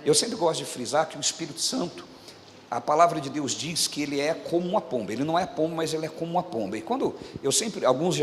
Eu sempre gosto de frisar que o Espírito Santo, a palavra de Deus diz que ele é como uma pomba. Ele não é pomba, mas ele é como uma pomba. E quando eu sempre,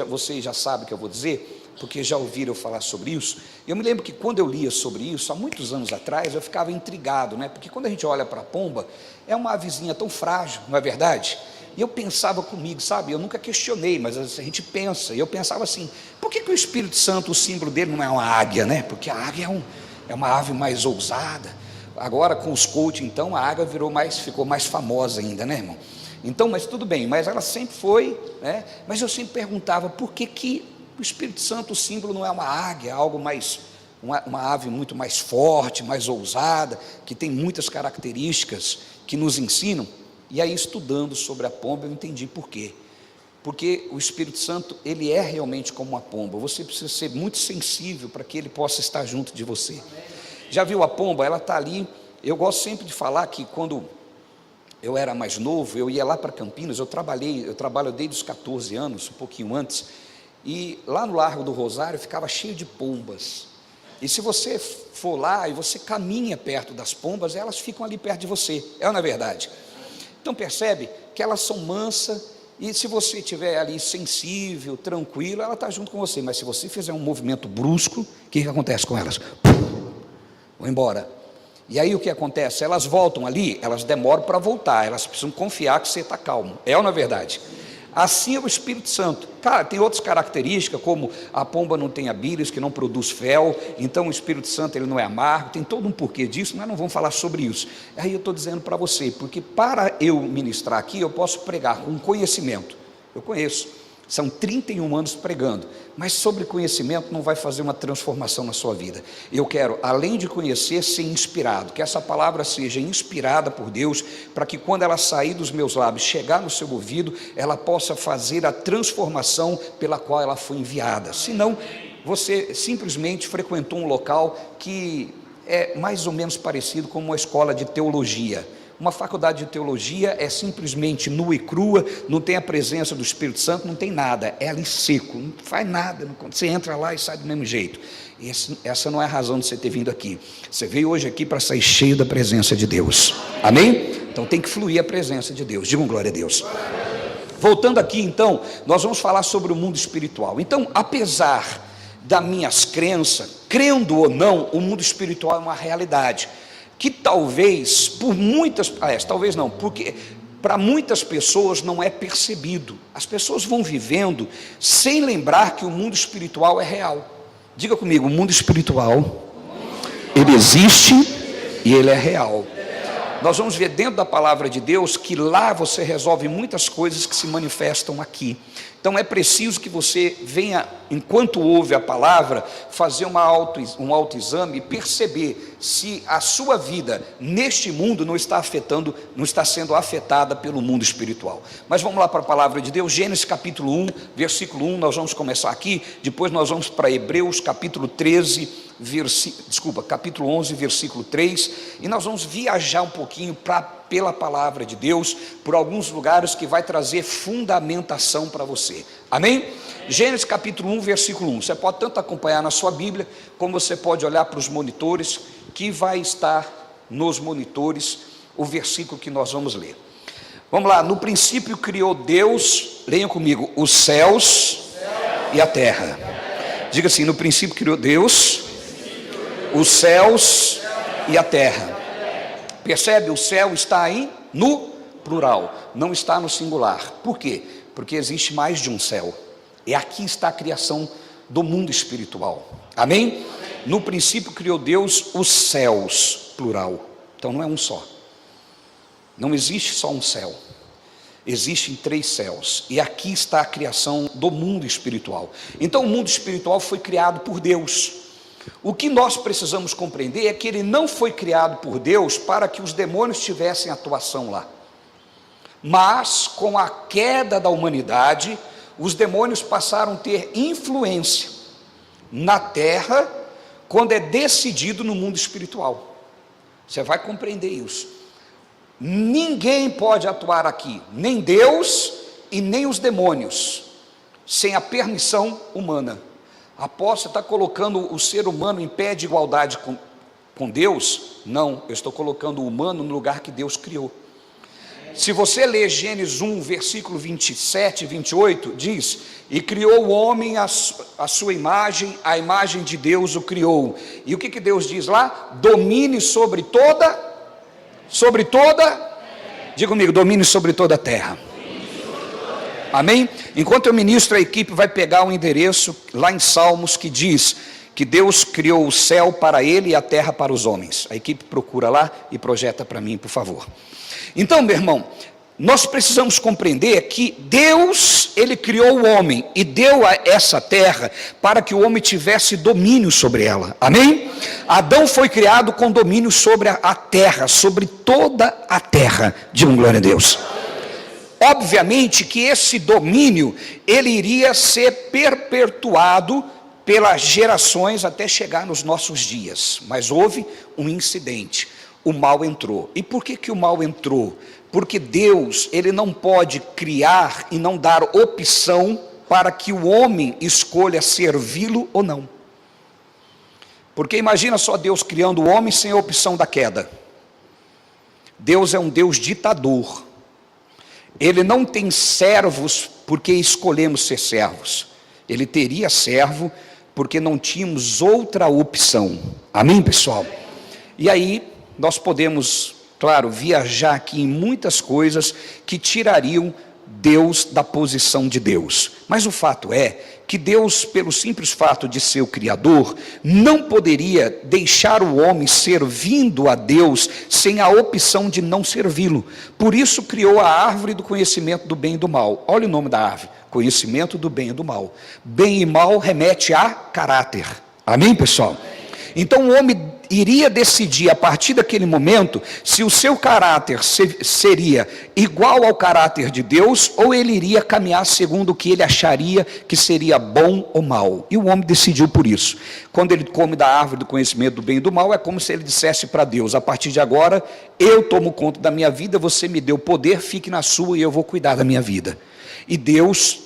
vocês já sabem o que eu vou dizer, porque já ouviram eu falar sobre isso. Eu me lembro que quando eu lia sobre isso, há muitos anos atrás, eu ficava intrigado, né? Porque quando a gente olha para a pomba, é uma avezinha tão frágil, não é verdade? E eu pensava comigo, sabe, eu nunca questionei, mas a gente pensa, e eu pensava assim, por que o Espírito Santo, o símbolo dele não é uma águia, né? Porque a águia é uma ave mais ousada. Agora com os coach, então, a águia ficou mais famosa ainda, né, irmão? Então, mas tudo bem, mas ela sempre foi, né? Mas eu sempre perguntava, por que o Espírito Santo, o símbolo não é uma águia, algo mais, uma ave muito mais forte, mais ousada, que tem muitas características que nos ensinam. E aí, estudando sobre a pomba, eu entendi por quê. Porque o Espírito Santo, ele é realmente como uma pomba. Você precisa ser muito sensível para que ele possa estar junto de você. Já viu a pomba? Ela está ali. Eu gosto sempre de falar que quando eu era mais novo, eu ia lá para Campinas, eu trabalho desde os 14 anos, um pouquinho antes, e lá no Largo do Rosário ficava cheio de pombas. E se você for lá e você caminha perto das pombas, elas ficam ali perto de você, é ou não é verdade? Então percebe que elas são mansas, e se você estiver ali sensível, tranquilo, ela está junto com você. Mas se você fizer um movimento brusco, o que acontece com elas? Vão embora. E aí o que acontece? Elas voltam ali, elas demoram para voltar, elas precisam confiar que você está calmo, é ou não é verdade? Assim é o Espírito Santo. Cara, tem outras características, como a pomba não tem abílios, que não produz fel, então o Espírito Santo ele não é amargo, tem todo um porquê disso, mas não vamos falar sobre isso. Aí eu estou dizendo para você, porque para eu ministrar aqui, eu posso pregar com conhecimento, eu conheço, são 31 anos pregando, mas sobre conhecimento não vai fazer uma transformação na sua vida. Eu quero, além de conhecer, ser inspirado, que essa palavra seja inspirada por Deus, para que quando ela sair dos meus lábios, chegar no seu ouvido, ela possa fazer a transformação pela qual ela foi enviada. Senão, você simplesmente frequentou um local que é mais ou menos parecido com uma escola de teologia. Uma faculdade de teologia é simplesmente nua e crua, não tem a presença do Espírito Santo, não tem nada, é ali seco, não faz nada, você entra lá e sai do mesmo jeito. Essa não é a razão de você ter vindo aqui. Você veio hoje aqui para sair cheio da presença de Deus, amém? Então tem que fluir a presença de Deus, digam glória a Deus. Voltando aqui então, nós vamos falar sobre o mundo espiritual. Então, apesar das minhas crenças, crendo ou não, o mundo espiritual é uma realidade, que talvez, talvez não, porque para muitas pessoas não é percebido. As pessoas vão vivendo sem lembrar que o mundo espiritual é real. Diga comigo, o mundo espiritual, ele existe e ele é real. Nós vamos ver dentro da palavra de Deus que lá você resolve muitas coisas que se manifestam aqui. Então é preciso que você venha, enquanto ouve a palavra, fazer um autoexame e perceber se a sua vida neste mundo não está sendo afetada pelo mundo espiritual. Mas vamos lá para a palavra de Deus, Gênesis capítulo 1, versículo 1, nós vamos começar aqui, depois nós vamos para Hebreus capítulo 13, capítulo 11, versículo 3, e nós vamos viajar um pouquinho pela palavra de Deus, por alguns lugares que vai trazer fundamentação para você, amém? Gênesis capítulo 1, versículo 1, você pode tanto acompanhar na sua Bíblia, como você pode olhar para os monitores, que vai estar nos monitores, o versículo que nós vamos ler. Vamos lá, no princípio criou Deus, leiam comigo, os céus e a terra. Diga assim, no princípio criou Deus, os céus e a terra. Percebe? O céu está aí no plural, não está no singular. Por quê? Porque existe mais de um céu. E aqui está a criação do mundo espiritual. Amém? No princípio criou Deus os céus, plural. Então não é um só. Não existe só um céu. Existem 3 céus. E aqui está a criação do mundo espiritual. Então o mundo espiritual foi criado por Deus. O que nós precisamos compreender é que ele não foi criado por Deus para que os demônios tivessem atuação lá. Mas com a queda da humanidade, os demônios passaram a ter influência na terra, quando é decidido no mundo espiritual. Você vai compreender isso. Ninguém pode atuar aqui, nem Deus e nem os demônios, sem a permissão humana. Apóstolo está colocando o ser humano em pé de igualdade com Deus? Não, eu estou colocando o humano no lugar que Deus criou. Se você ler Gênesis 1, versículo 27 e 28, diz: e criou o homem à sua imagem, a imagem de Deus o criou. E o que Deus diz lá? Domine sobre toda, diga comigo, domine sobre toda a terra. Amém? Enquanto eu ministro, a equipe vai pegar um endereço lá em Salmos que diz que Deus criou o céu para ele e a terra para os homens. A equipe procura lá e projeta para mim, por favor. Então, meu irmão, nós precisamos compreender que Deus, Ele criou o homem e deu a essa terra para que o homem tivesse domínio sobre ela. Amém? Adão foi criado com domínio sobre a terra, sobre toda a terra. Diga glória a Deus. Obviamente que esse domínio, ele iria ser perpetuado pelas gerações até chegar nos nossos dias. Mas houve um incidente. O mal entrou. E por que o mal entrou? Porque Deus, Ele não pode criar e não dar opção para que o homem escolha servi-lo ou não. Porque imagina só Deus criando o homem sem a opção da queda. Deus é um Deus ditador. Ele não tem servos porque escolhemos ser servos. Ele teria servo porque não tínhamos outra opção. Amém, pessoal? E aí nós podemos, claro, viajar aqui em muitas coisas que tirariam Deus da posição de Deus. Mas o fato é que Deus, pelo simples fato de ser o Criador, não poderia deixar o homem servindo a Deus sem a opção de não servi-lo. Por isso criou a árvore do conhecimento do bem e do mal. Olha o nome da árvore: conhecimento do bem e do mal. Bem e mal remete a caráter. Amém, pessoal? Então o homem iria decidir a partir daquele momento se o seu caráter seria igual ao caráter de Deus, ou ele iria caminhar segundo o que ele acharia que seria bom ou mal. E o homem decidiu por isso. Quando ele come da árvore do conhecimento do bem e do mal, é como se ele dissesse para Deus: a partir de agora eu tomo conta da minha vida, você me deu poder, fique na sua e eu vou cuidar da minha vida. E Deus,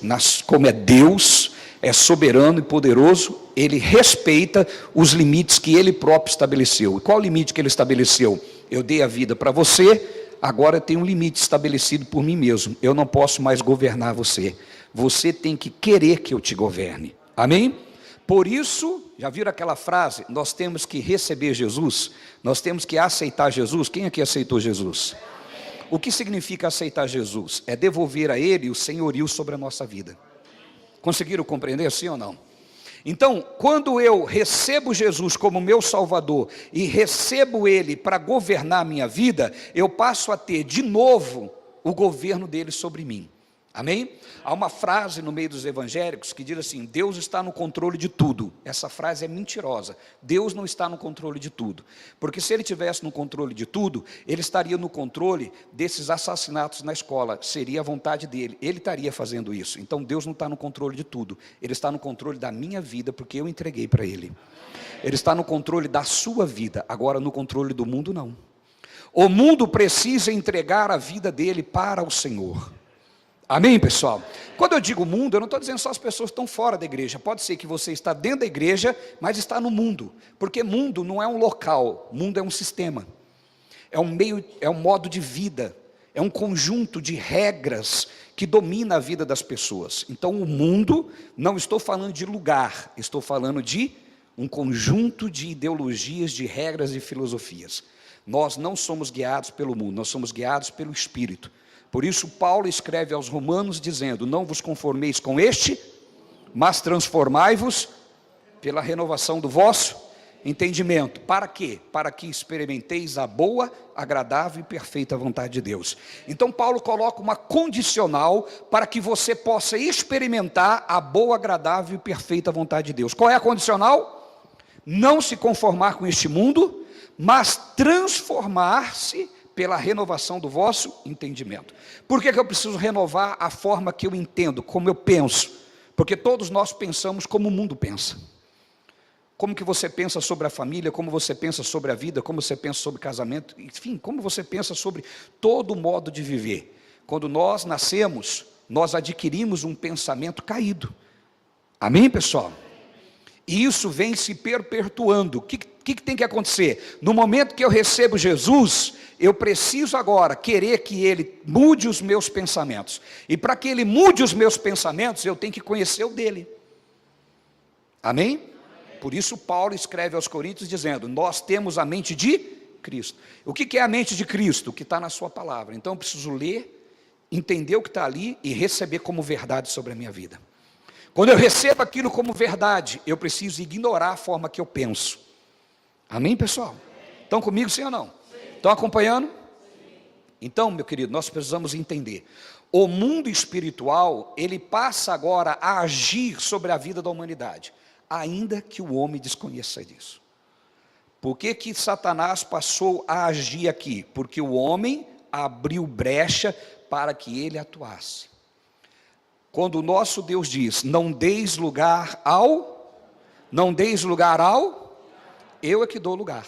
como é Deus, é soberano e poderoso, Ele respeita os limites que Ele próprio estabeleceu. E qual o limite que Ele estabeleceu? Eu dei a vida para você, agora tem um limite estabelecido por mim mesmo. Eu não posso mais governar você. Você tem que querer que eu te governe. Amém? Por isso, já viram aquela frase? Nós temos que receber Jesus, nós temos que aceitar Jesus. Quem aqui aceitou Jesus? O que significa aceitar Jesus? É devolver a Ele o senhorio sobre a nossa vida. Conseguiram compreender, sim ou não? Então, quando eu recebo Jesus como meu Salvador e recebo Ele para governar a minha vida, eu passo a ter de novo o governo dele sobre mim. Amém? Há uma frase no meio dos evangélicos que diz assim: Deus está no controle de tudo. Essa frase é mentirosa. Deus não está no controle de tudo, porque se Ele estivesse no controle de tudo, Ele estaria no controle desses assassinatos na escola. Seria a vontade dEle, Ele estaria fazendo isso. Então Deus não está no controle de tudo. Ele está no controle da minha vida, porque eu entreguei para Ele. Ele está no controle da sua vida. Agora, no controle do mundo, não. O mundo precisa entregar a vida dele para o Senhor. Amém, pessoal? Quando eu digo mundo, eu não estou dizendo só as pessoas que estão fora da igreja. Pode ser que você está dentro da igreja, mas está no mundo. Porque mundo não é um local, mundo é um sistema. É um meio, é um modo de vida. É um conjunto de regras que domina a vida das pessoas. Então o mundo, não estou falando de lugar, estou falando de um conjunto de ideologias, de regras e filosofias. Nós não somos guiados pelo mundo, nós somos guiados pelo Espírito. Por isso Paulo escreve aos Romanos dizendo: não vos conformeis com este, mas transformai-vos pela renovação do vosso entendimento. Para quê? Para que experimenteis a boa, agradável e perfeita vontade de Deus. Então Paulo coloca uma condicional para que você possa experimentar a boa, agradável e perfeita vontade de Deus. Qual é a condicional? Não se conformar com este mundo, mas transformar-se pela renovação do vosso entendimento. Por que eu preciso renovar a forma que eu entendo, como eu penso? Porque todos nós pensamos como o mundo pensa. Como que você pensa sobre a família, como você pensa sobre a vida, como você pensa sobre casamento, enfim, como você pensa sobre todo o modo de viver. Quando nós nascemos, nós adquirimos um pensamento caído. Amém, pessoal? E isso vem se perpetuando. O que tem que acontecer? No momento que eu recebo Jesus, eu preciso agora querer que Ele mude os meus pensamentos. E para que Ele mude os meus pensamentos, eu tenho que conhecer o dele. Amém? Por isso Paulo escreve aos Coríntios dizendo, nós temos a mente de Cristo. O que é a mente de Cristo? O que está na sua palavra. Então eu preciso ler, entender o que está ali e receber como verdade sobre a minha vida. Quando eu recebo aquilo como verdade, eu preciso ignorar a forma que eu penso. Amém, pessoal? Estão comigo, sim ou não? Estão acompanhando? Então, meu querido, nós precisamos entender. O mundo espiritual, ele passa agora a agir sobre a vida da humanidade, ainda que o homem desconheça disso. Por que Satanás passou a agir aqui? Porque o homem abriu brecha para que ele atuasse. Quando o nosso Deus diz, não deis lugar ao, eu é que dou lugar.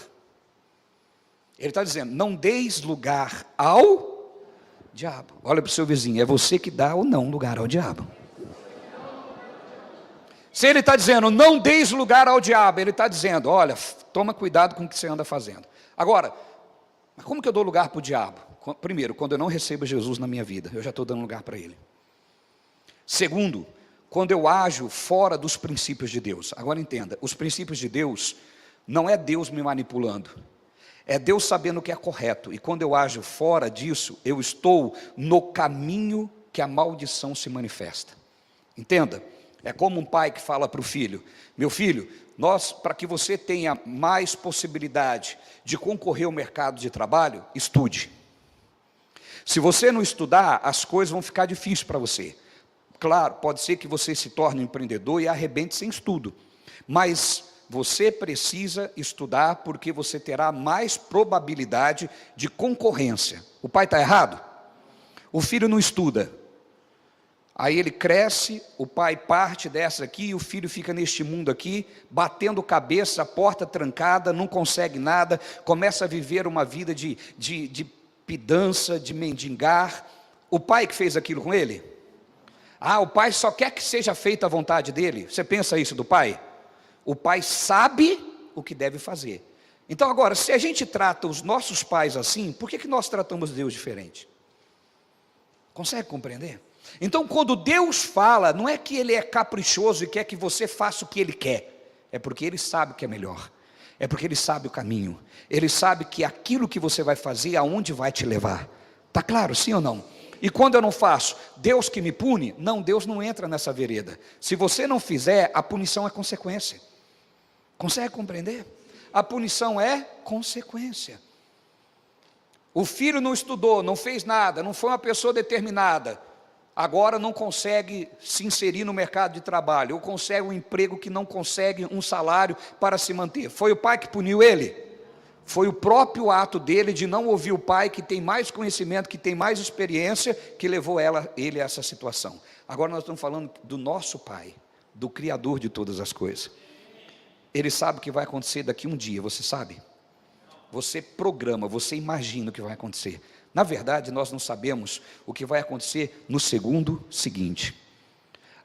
Ele está dizendo, não deis lugar ao diabo. Olha para o seu vizinho, é você que dá ou não lugar ao diabo. Se ele está dizendo, não deis lugar ao diabo, ele está dizendo, olha, toma cuidado com o que você anda fazendo. Agora, mas como que eu dou lugar para o diabo? Primeiro, quando eu não recebo Jesus na minha vida, eu já estou dando lugar para ele. Segundo, quando eu ajo fora dos princípios de Deus. Agora entenda, os princípios de Deus não é Deus me manipulando, é Deus sabendo o que é correto. E quando eu ajo fora disso, eu estou no caminho que a maldição se manifesta. Entenda, é como um pai que fala para o filho, meu filho, para que você tenha mais possibilidade de concorrer ao mercado de trabalho, estude. Se você não estudar, as coisas vão ficar difíceis para você. Claro, pode ser que você se torne um empreendedor e arrebente sem estudo, mas você precisa estudar porque você terá mais probabilidade de concorrência. O pai está errado? O filho não estuda, aí ele cresce, o pai parte dessa aqui, e o filho fica neste mundo aqui, batendo cabeça, a porta trancada, não consegue nada, começa a viver uma vida de pidança, de mendigar. O pai que fez aquilo com ele? O pai só quer que seja feita a vontade dele. Você pensa isso do pai? O pai sabe o que deve fazer. Então agora, se a gente trata os nossos pais assim, por que nós tratamos Deus diferente? Consegue compreender? Então quando Deus fala, não é que Ele é caprichoso e quer que você faça o que Ele quer. É porque Ele sabe o que é melhor. É porque Ele sabe o caminho. Ele sabe que aquilo que você vai fazer, aonde vai te levar. Está claro, sim ou não? E quando eu não faço, Deus que me pune? Não, Deus não entra nessa vereda. Se você não fizer, a punição é consequência. Consegue compreender? A punição é consequência. O filho não estudou, não fez nada, não foi uma pessoa determinada, agora não consegue se inserir no mercado de trabalho, ou consegue um emprego que não consegue um salário para se manter. Foi o pai que puniu ele? Foi o próprio ato dele de não ouvir o pai, que tem mais conhecimento, que tem mais experiência, que levou ele a essa situação. Agora nós estamos falando do nosso pai, do Criador de todas as coisas. Ele sabe o que vai acontecer daqui um dia, você sabe? Você programa, você imagina o que vai acontecer. Na verdade, nós não sabemos o que vai acontecer no segundo seguinte.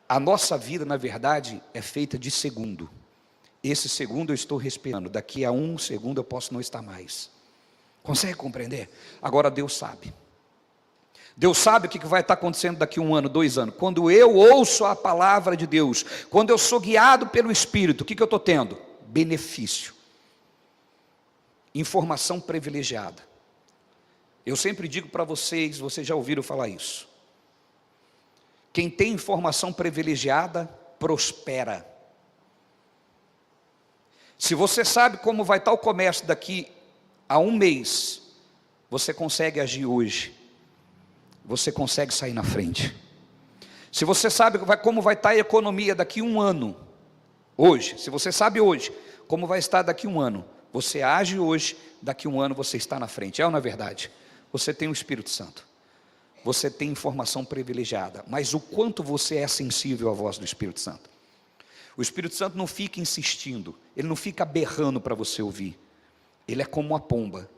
A nossa vida, na verdade, é feita de segundo. Esse segundo eu estou respirando, daqui a 1 segundo eu posso não estar mais. Consegue compreender? Agora Deus sabe. Deus sabe o que vai estar acontecendo daqui a 1 ano, 2 anos. Quando eu ouço a palavra de Deus, quando eu sou guiado pelo Espírito, o que eu estou tendo? Benefício. Informação privilegiada. Eu sempre digo para vocês já ouviram falar isso. Quem tem informação privilegiada, prospera. Se você sabe como vai estar o comércio daqui a 1 mês, você consegue agir hoje, você consegue sair na frente. Se você sabe como vai estar a economia daqui a 1 ano, hoje, se você sabe hoje como vai estar daqui a 1 ano, você age hoje, daqui a 1 ano você está na frente. É ou não é verdade? Você tem o Espírito Santo, você tem informação privilegiada, mas o quanto você é sensível à voz do Espírito Santo? O Espírito Santo não fica insistindo, ele não fica berrando para você ouvir. Ele é como uma pomba.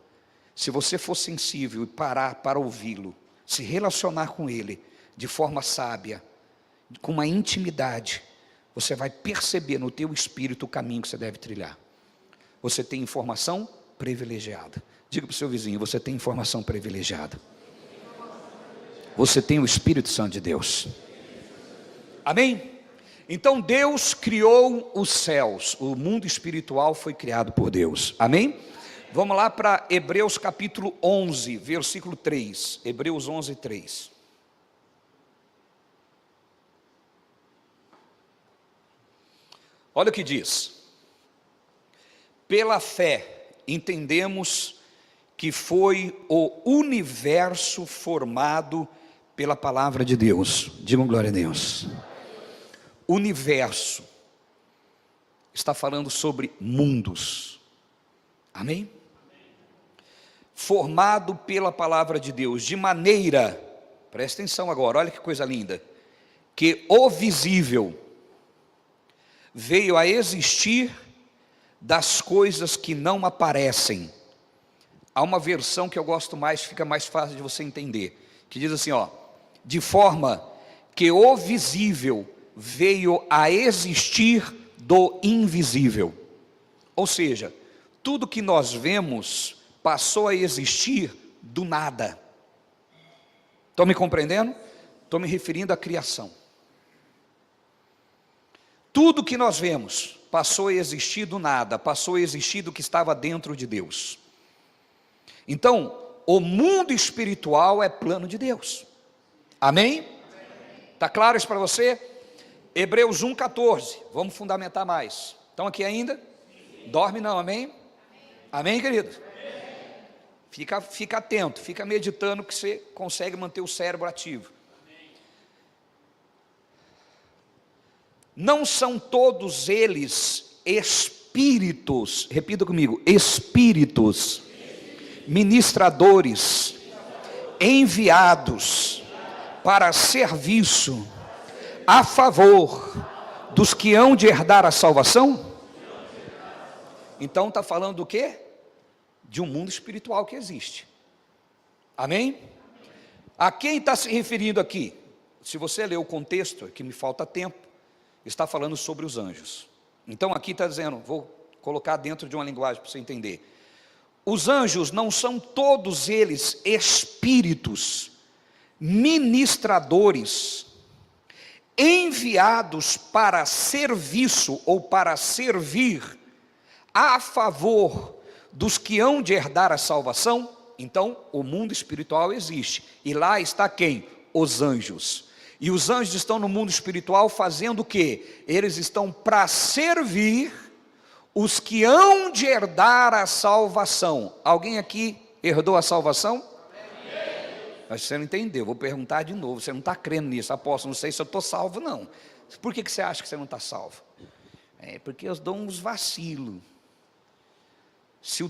Se você for sensível e parar para ouvi-lo, se relacionar com ele de forma sábia, com uma intimidade, você vai perceber no teu espírito o caminho que você deve trilhar. Você tem informação privilegiada. Diga para o seu vizinho, você tem informação privilegiada. Você tem o Espírito Santo de Deus. Amém? Então Deus criou os céus. O mundo espiritual foi criado por Deus. Amém? Vamos lá para Hebreus capítulo 11, versículo 3. Hebreus 11, 3. Olha o que diz. Pela fé entendemos que foi o universo formado pela palavra de Deus. Digam glória a Deus. Universo está falando sobre mundos. Amém? Formado pela palavra de Deus, de maneira, presta atenção agora, olha que coisa linda, que o visível veio a existir das coisas que não aparecem. Há uma versão que eu gosto mais, fica mais fácil de você entender, que diz assim, ó, de forma que o visível veio a existir do invisível. Ou seja, tudo que nós vemos passou a existir do nada. Estão me compreendendo? Estou me referindo à criação. Tudo que nós vemos passou a existir do nada, passou a existir do que estava dentro de Deus. Então, o mundo espiritual é plano de Deus. Amém? Está claro isso para você? Hebreus 1,14, vamos fundamentar mais. Estão aqui ainda? Dorme não, amém? Amém, querido? Fica atento, fica meditando que você consegue manter o cérebro ativo. Não são todos eles espíritos, repita comigo, espíritos, ministradores, enviados para serviço a favor dos que hão de herdar a salvação? Então está falando do quê? De um mundo espiritual que existe. Amém? A quem está se referindo aqui? Se você ler o contexto, que me falta tempo, está falando sobre os anjos. Então aqui está dizendo, vou colocar dentro de uma linguagem para você entender. Os anjos não são todos eles espíritos, ministradores, enviados para serviço ou para servir a favor dos que hão de herdar a salvação? Então o mundo espiritual existe, e lá está quem? Os anjos. E os anjos estão no mundo espiritual fazendo o quê? Eles estão para servir os que hão de herdar a salvação. Alguém aqui herdou a salvação? Mas você não entendeu, vou perguntar de novo, você não está crendo nisso, apóstolo, não sei se eu estou salvo não. Por que você acha que você não está salvo? É porque eu dou uns vacilos. Se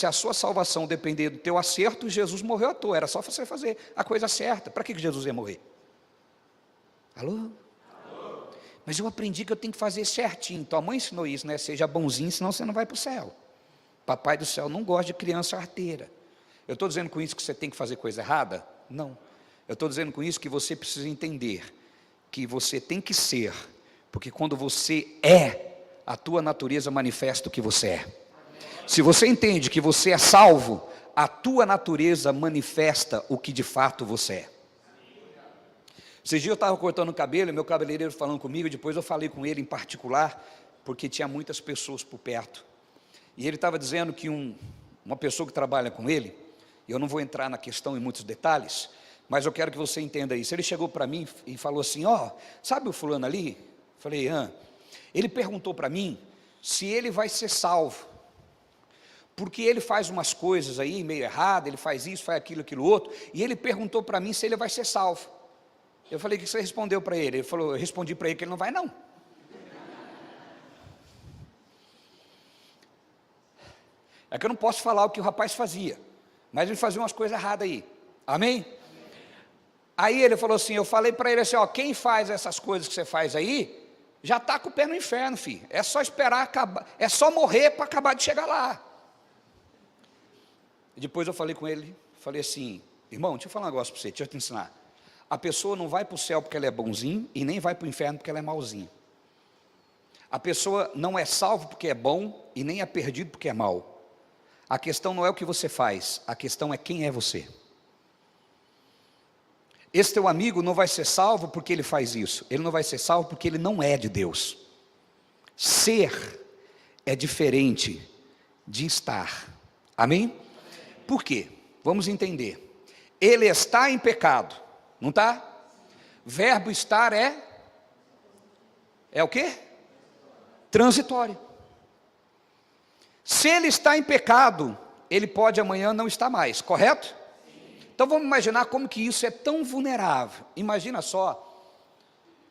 a sua salvação depender do teu acerto, Jesus morreu à toa, era só você fazer a coisa certa. Para que Jesus ia morrer? Alô? Alô? Mas eu aprendi que eu tenho que fazer certinho. Tua mãe ensinou isso, né? Seja bonzinho, senão você não vai para o céu. Papai do céu não gosta de criança arteira. Eu estou dizendo com isso que você tem que fazer coisa errada? Não. Eu estou dizendo com isso que você precisa entender que você tem que ser, porque quando você é, a tua natureza manifesta o que você é. Se você entende que você é salvo, a tua natureza manifesta o que de fato você é. Esses dias eu estava cortando o cabelo, e meu cabeleireiro falando comigo, depois eu falei com ele em particular, porque tinha muitas pessoas por perto. E ele estava dizendo que uma pessoa que trabalha com ele, eu não vou entrar na questão em muitos detalhes, mas eu quero que você entenda isso. Ele chegou para mim e falou assim, sabe o fulano ali? Falei, ele perguntou para mim se ele vai ser salvo. Porque ele faz umas coisas aí meio erradas, ele faz isso, faz aquilo outro, e ele perguntou para mim se ele vai ser salvo. Eu falei, o que você respondeu para ele? Ele falou, eu respondi para ele que ele não vai não. É que eu não posso falar o que o rapaz fazia, mas ele fazia umas coisas erradas aí, amém? Aí ele falou assim, eu falei para ele assim, quem faz essas coisas que você faz aí, já está com o pé no inferno, filho, é só esperar acabar, é só morrer para acabar de chegar lá. Depois eu falei com ele, falei assim, irmão, deixa eu falar um negócio para você, deixa eu te ensinar. A pessoa não vai para o céu porque ela é bonzinho, e nem vai para o inferno porque ela é malzinha. A pessoa não é salvo porque é bom e nem é perdido porque é mal. A questão não é o que você faz, a questão é quem é você. Esse teu amigo não vai ser salvo porque ele faz isso, ele não vai ser salvo porque ele não é de Deus. Ser é diferente de estar. Amém? Por quê? Vamos entender. Ele está em pecado, não está? Verbo estar é o quê? Transitório. Se ele está em pecado, ele pode amanhã não estar mais, correto? Então vamos imaginar como que isso é tão vulnerável. Imagina só,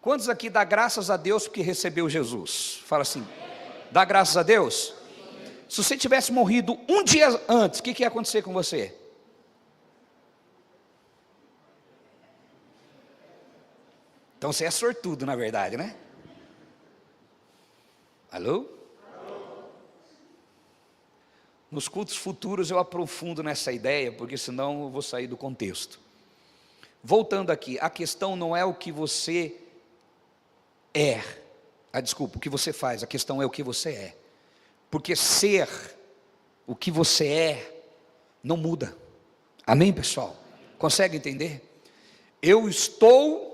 quantos aqui dá graças a Deus porque recebeu Jesus? Fala assim, dá graças a Deus? Se você tivesse morrido um dia antes, o que ia acontecer com você? Então você é sortudo, na verdade, né? Alô? Nos cultos futuros eu aprofundo nessa ideia, porque senão eu vou sair do contexto. Voltando aqui, a questão não é o que você é. Desculpa, o que você faz, a questão é o que você é. Porque ser o que você é não muda. Amém, pessoal? Consegue entender? Eu estou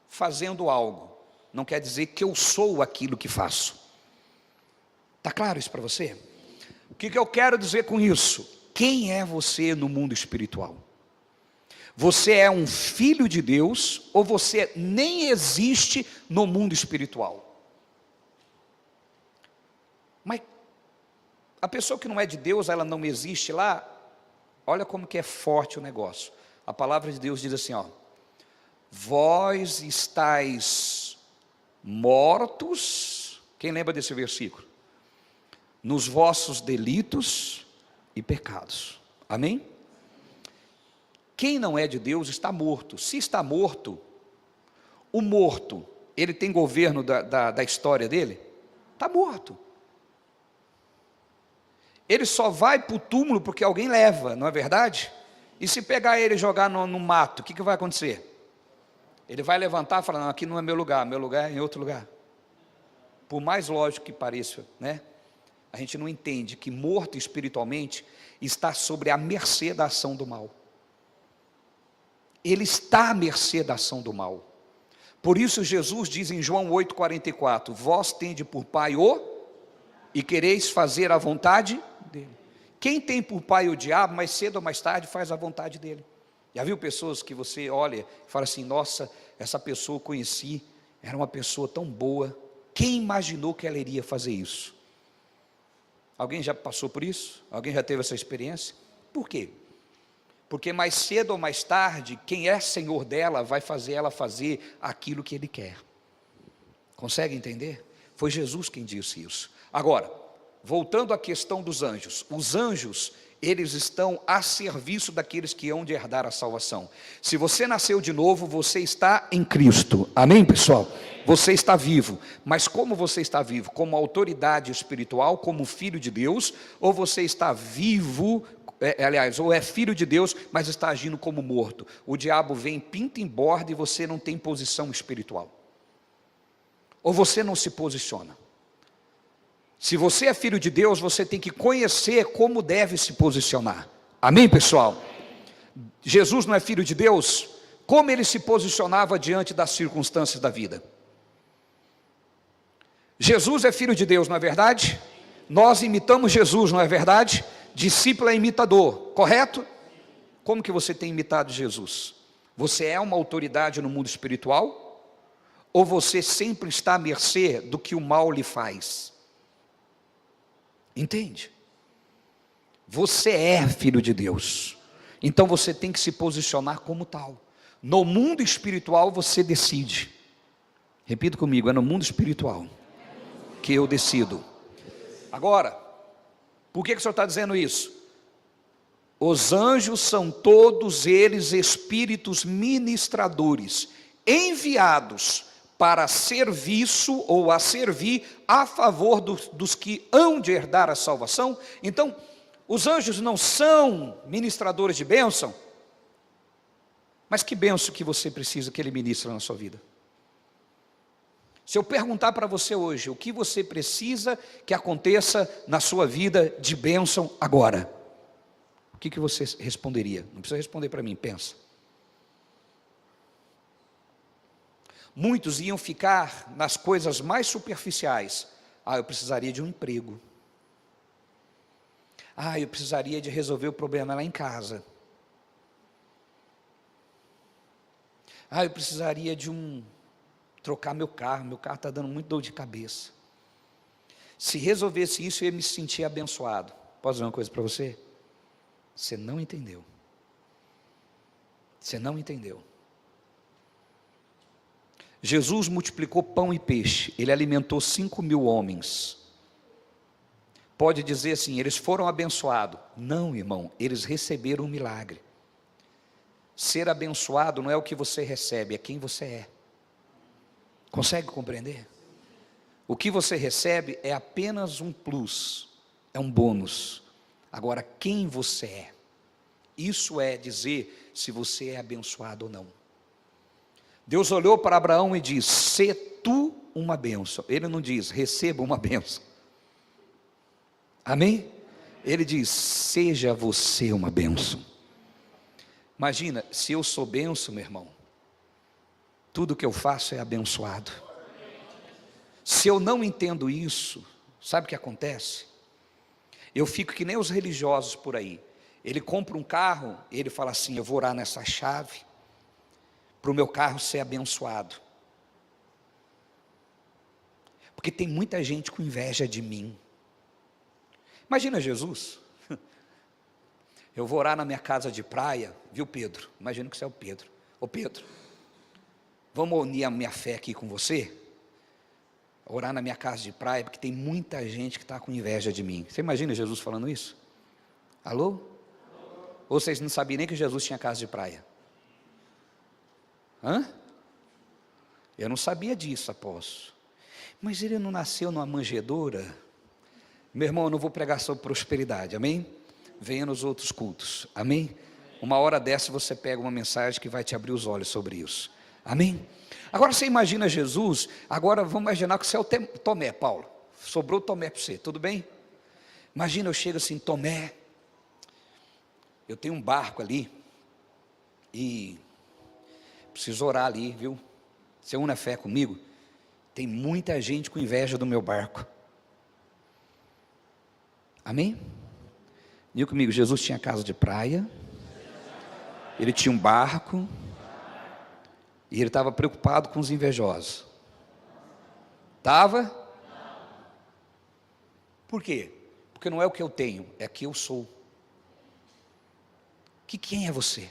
fazendo algo, não quer dizer que eu sou aquilo que faço. Está claro isso para você? O que eu quero dizer com isso? Quem é você no mundo espiritual? Você é um filho de Deus ou você nem existe no mundo espiritual? Mas a pessoa que não é de Deus, ela não existe lá. Olha como que é forte o negócio. A palavra de Deus diz assim, ó: vós estáis mortos. Quem lembra desse versículo? Nos vossos delitos e pecados. Amém? Quem não é de Deus está morto. Se está morto, o morto, ele tem governo da história dele? Está morto. Ele só vai para o túmulo porque alguém leva, não é verdade? E se pegar ele e jogar no mato, o que vai acontecer? Ele vai levantar e falar, não, aqui não é meu lugar é em outro lugar. Por mais lógico que pareça, né? A gente não entende que morto espiritualmente está sobre a mercê da ação do mal. Ele está à mercê da ação do mal. Por isso Jesus diz em João 8,44, vós tende por pai e quereis fazer a vontade dele. Quem tem por pai o diabo, mais cedo ou mais tarde faz a vontade dele. Já viu pessoas que você olha e fala assim, nossa, essa pessoa eu conheci, era uma pessoa tão boa, quem imaginou que ela iria fazer isso? Alguém já passou por isso? Alguém já teve essa experiência? Por quê? Porque mais cedo ou mais tarde, quem é senhor dela vai fazer ela fazer aquilo que ele quer. Consegue entender? Foi Jesus quem disse isso. Agora, voltando à questão dos anjos. Os anjos, eles estão a serviço daqueles que hão de herdar a salvação. Se você nasceu de novo, você está em Cristo. Amém, pessoal? Você está vivo. Mas como você está vivo? Como autoridade espiritual, como filho de Deus? Ou você está vivo, ou é filho de Deus, mas está agindo como morto? O diabo vem, pinta em borda e você não tem posição espiritual. Ou você não se posiciona. Se você é filho de Deus, você tem que conhecer como deve se posicionar. Amém, pessoal? Jesus não é filho de Deus? Como ele se posicionava diante das circunstâncias da vida? Jesus é filho de Deus, não é verdade? Nós imitamos Jesus, não é verdade? Discípulo é imitador, correto? Como que você tem imitado Jesus? Você é uma autoridade no mundo espiritual? Ou você sempre está à mercê do que o mal lhe faz? Entende? Você é filho de Deus, então você tem que se posicionar como tal. No mundo espiritual você decide. Repita comigo, é no mundo espiritual que eu decido. Agora, por que o Senhor está dizendo isso? Os anjos são todos eles espíritos ministradores, enviados para serviço ou a servir a favor dos que hão de herdar a salvação. Então, os anjos não são ministradores de bênção, mas que bênção que você precisa que ele ministre na sua vida? Se eu perguntar para você hoje, o que você precisa que aconteça na sua vida de bênção agora? O que você responderia? Não precisa responder para mim, pensa. Muitos iam ficar nas coisas mais superficiais. Eu precisaria de um emprego. Eu precisaria de resolver o problema lá em casa. Eu precisaria de trocar meu carro está dando muito dor de cabeça. Se resolvesse isso, eu ia me sentir abençoado. Posso dizer uma coisa para você? Você não entendeu. Você não entendeu. Jesus multiplicou pão e peixe, ele alimentou 5.000 homens. Pode dizer assim, eles foram abençoados. Não, irmão, eles receberam um milagre. Ser abençoado não é o que você recebe, é quem você é. Consegue compreender? O que você recebe é apenas um plus, é um bônus. Agora, quem você é, isso é dizer se você é abençoado ou não. Deus olhou para Abraão e disse: "Sê tu uma bênção". Ele não diz: "Receba uma bênção". Amém? Ele diz: "Seja você uma bênção". Imagina, se eu sou bênção, meu irmão, tudo que eu faço é abençoado. Se eu não entendo isso, sabe o que acontece? Eu fico que nem os religiosos por aí. Ele compra um carro, ele fala assim: "Eu vou orar nessa chave, para o meu carro ser abençoado". Porque tem muita gente com inveja de mim. Imagina Jesus. Eu vou orar na minha casa de praia, viu, Pedro? Imagina que você é o Pedro. Ô Pedro, vamos unir a minha fé aqui com você? Orar na minha casa de praia, porque tem muita gente que está com inveja de mim. Você imagina Jesus falando isso? Alô? Ou vocês não sabiam nem que Jesus tinha casa de praia? Eu não sabia disso, apóstolo. Mas ele não nasceu numa manjedoura? Meu irmão, eu não vou pregar sobre prosperidade, amém? Venha nos outros cultos, amém? Uma hora dessa você pega uma mensagem que vai te abrir os olhos sobre isso, amém? Agora você imagina Jesus, agora vamos imaginar que você é o Tomé, Paulo. Sobrou o Tomé para você, tudo bem? Imagina, eu chego assim: "Tomé, eu tenho um barco ali e preciso orar ali, viu? Você une a fé comigo? Tem muita gente com inveja do meu barco". Amém? Diga comigo: Jesus tinha casa de praia, ele tinha um barco, e ele estava preocupado com os invejosos. Estava? Por quê? Porque não é o que eu tenho, é o que eu sou. Quem é você?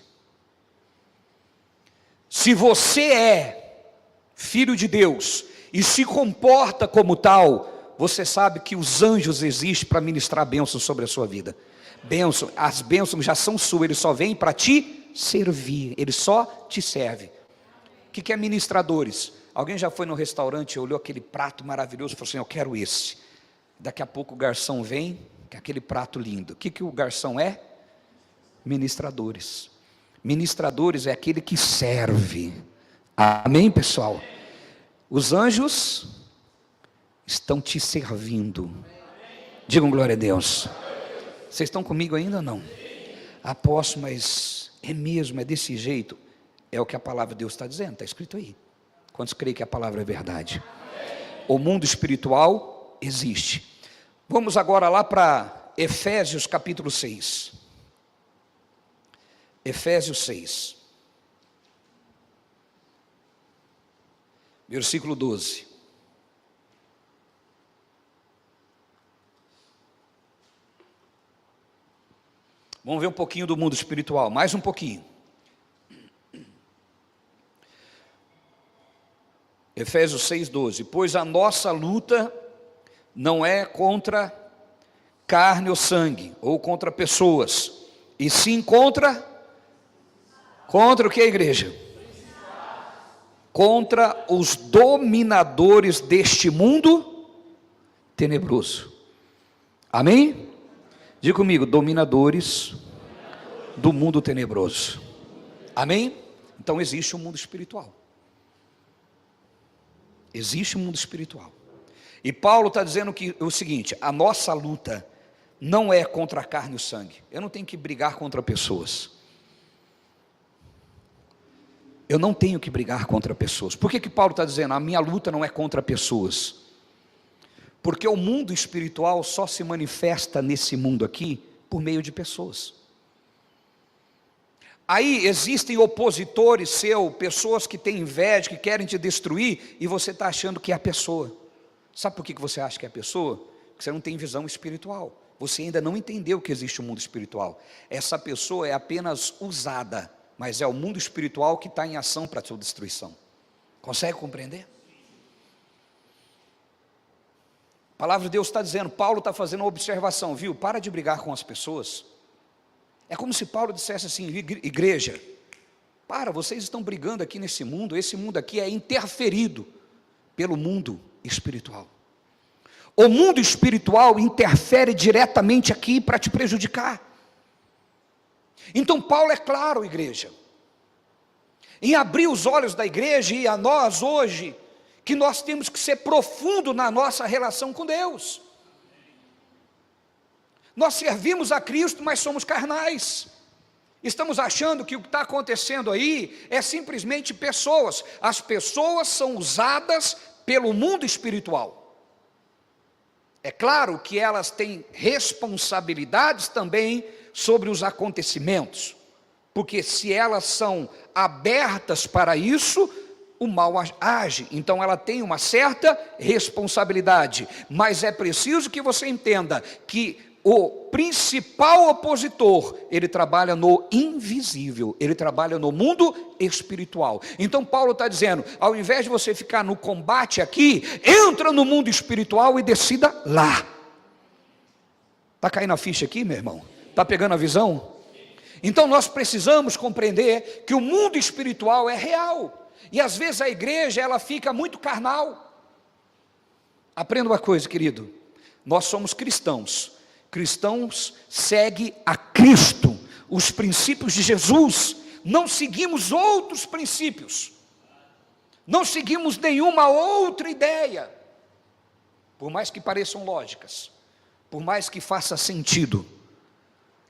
Se você é filho de Deus e se comporta como tal, você sabe que os anjos existem para ministrar bênçãos sobre a sua vida. Bênção, as bênçãos já são suas, eles só vêm para te servir, eles só te servem. O que é ministradores? Alguém já foi no restaurante e olhou aquele prato maravilhoso e falou assim: "Eu quero esse". Daqui a pouco o garçom vem, com aquele prato lindo. O que o garçom é? Ministradores. Ministradores é aquele que serve. Amém, pessoal? Os anjos estão te servindo. Digam glória a Deus. Vocês estão comigo ainda ou não? Apóstolo, mas é mesmo, é desse jeito? É o que a palavra de Deus está dizendo, está escrito aí. Quantos creem que a palavra é verdade? O mundo espiritual existe. Vamos agora lá para Efésios capítulo 6. Efésios 6. Versículo 12. Vamos ver um pouquinho do mundo espiritual, mais um pouquinho. Efésios 6:12. Pois a nossa luta não é contra carne ou sangue, ou contra pessoas, e sim contra o que, igreja? Contra os dominadores deste mundo tenebroso. Amém? Diga comigo: dominadores do mundo tenebroso. Amém? Então existe um mundo espiritual. Existe um mundo espiritual. E Paulo está dizendo que o seguinte: a nossa luta não é contra a carne e o sangue. Eu não tenho que brigar contra pessoas. Eu não tenho que brigar contra pessoas. Por que Paulo está dizendo, a minha luta não é contra pessoas? Porque o mundo espiritual só se manifesta nesse mundo aqui por meio de pessoas. Aí existem opositores seus, pessoas que têm inveja, que querem te destruir, e você está achando que é a pessoa. Sabe por que você acha que é a pessoa? Porque você não tem visão espiritual. Você ainda não entendeu que existe um mundo espiritual. Essa pessoa é apenas usada, mas é o mundo espiritual que está em ação para a sua destruição. Consegue compreender? A palavra de Deus está dizendo, Paulo está fazendo uma observação, viu? Para de brigar com as pessoas. É como se Paulo dissesse assim, igreja, vocês estão brigando aqui nesse mundo, esse mundo aqui é interferido pelo mundo espiritual. O mundo espiritual interfere diretamente aqui para te prejudicar. Então Paulo é claro, igreja, em abrir os olhos da igreja e a nós hoje, que nós temos que ser profundo na nossa relação com Deus. Nós servimos a Cristo, mas somos carnais. Estamos achando que o que está acontecendo aí é simplesmente pessoas. As pessoas são usadas pelo mundo espiritual. É claro que elas têm responsabilidades também sobre os acontecimentos, porque se elas são abertas para isso, o mal age, então ela tem uma certa responsabilidade, mas é preciso que você entenda que o principal opositor, ele trabalha no invisível, ele trabalha no mundo espiritual. Então Paulo está dizendo, ao invés de você ficar no combate aqui, entra no mundo espiritual e decida lá. Está caindo a ficha aqui, meu irmão? Está pegando a visão? Então nós precisamos compreender que o mundo espiritual é real. E às vezes a igreja, ela fica muito carnal. Aprenda uma coisa, querido. Nós somos cristãos. Cristãos seguem a Cristo, os princípios de Jesus. Não seguimos outros princípios. Não seguimos nenhuma outra ideia. Por mais que pareçam lógicas. Por mais que faça sentido.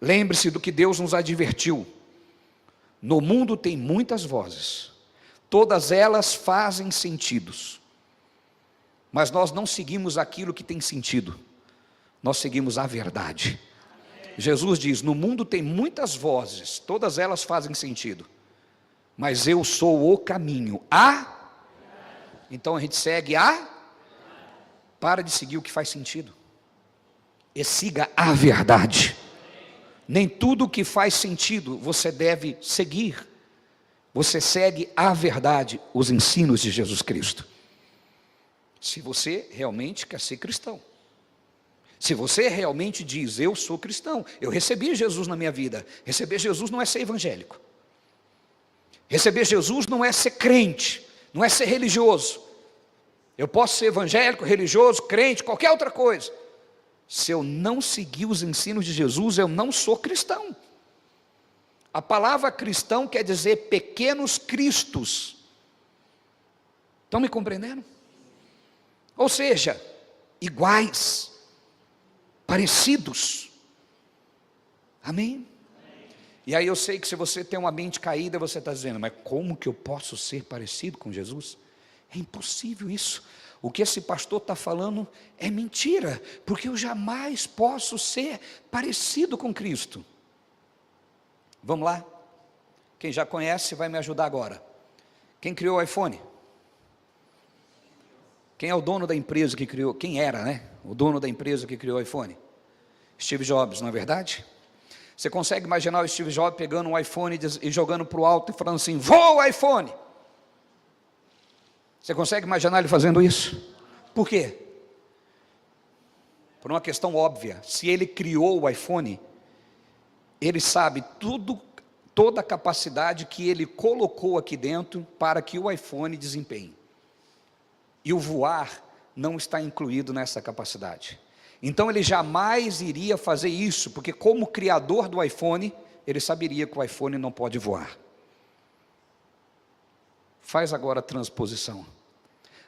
Lembre-se do que Deus nos advertiu. No mundo tem muitas vozes. Todas elas fazem sentidos, mas nós não seguimos aquilo que tem sentido, nós seguimos a verdade. Jesus diz, no mundo tem muitas vozes, todas elas fazem sentido, mas eu sou o caminho, então a gente segue para de seguir o que faz sentido, e siga a verdade. Nem tudo que faz sentido você deve seguir. Você segue a verdade, os ensinos de Jesus Cristo. Se você realmente quer ser cristão. Se você realmente diz, eu sou cristão, eu recebi Jesus na minha vida. Receber Jesus não é ser evangélico. Receber Jesus não é ser crente, não é ser religioso. Eu posso ser evangélico, religioso, crente, qualquer outra coisa. Se eu não seguir os ensinos de Jesus, eu não sou cristão. A palavra cristão quer dizer pequenos cristos. Estão me compreendendo? Ou seja, iguais, parecidos. Amém? E aí eu sei que se você tem uma mente caída, você está dizendo, mas como que eu posso ser parecido com Jesus? É impossível isso. O que esse pastor está falando é mentira, porque eu jamais posso ser parecido com Cristo. Vamos lá? Quem já conhece vai me ajudar agora. Quem criou o iPhone? Quem é o dono da empresa que criou? Quem era, né? O dono da empresa que criou o iPhone? Steve Jobs, não é verdade? Você consegue imaginar o Steve Jobs pegando um iPhone e jogando para o alto e falando assim, voa iPhone! Você consegue imaginar ele fazendo isso? Por quê? Por uma questão óbvia. Se ele criou o iPhone, ele sabe toda a capacidade que ele colocou aqui dentro para que o iPhone desempenhe. E o voar não está incluído nessa capacidade. Então ele jamais iria fazer isso, porque como criador do iPhone, ele saberia que o iPhone não pode voar. Faz agora a transposição.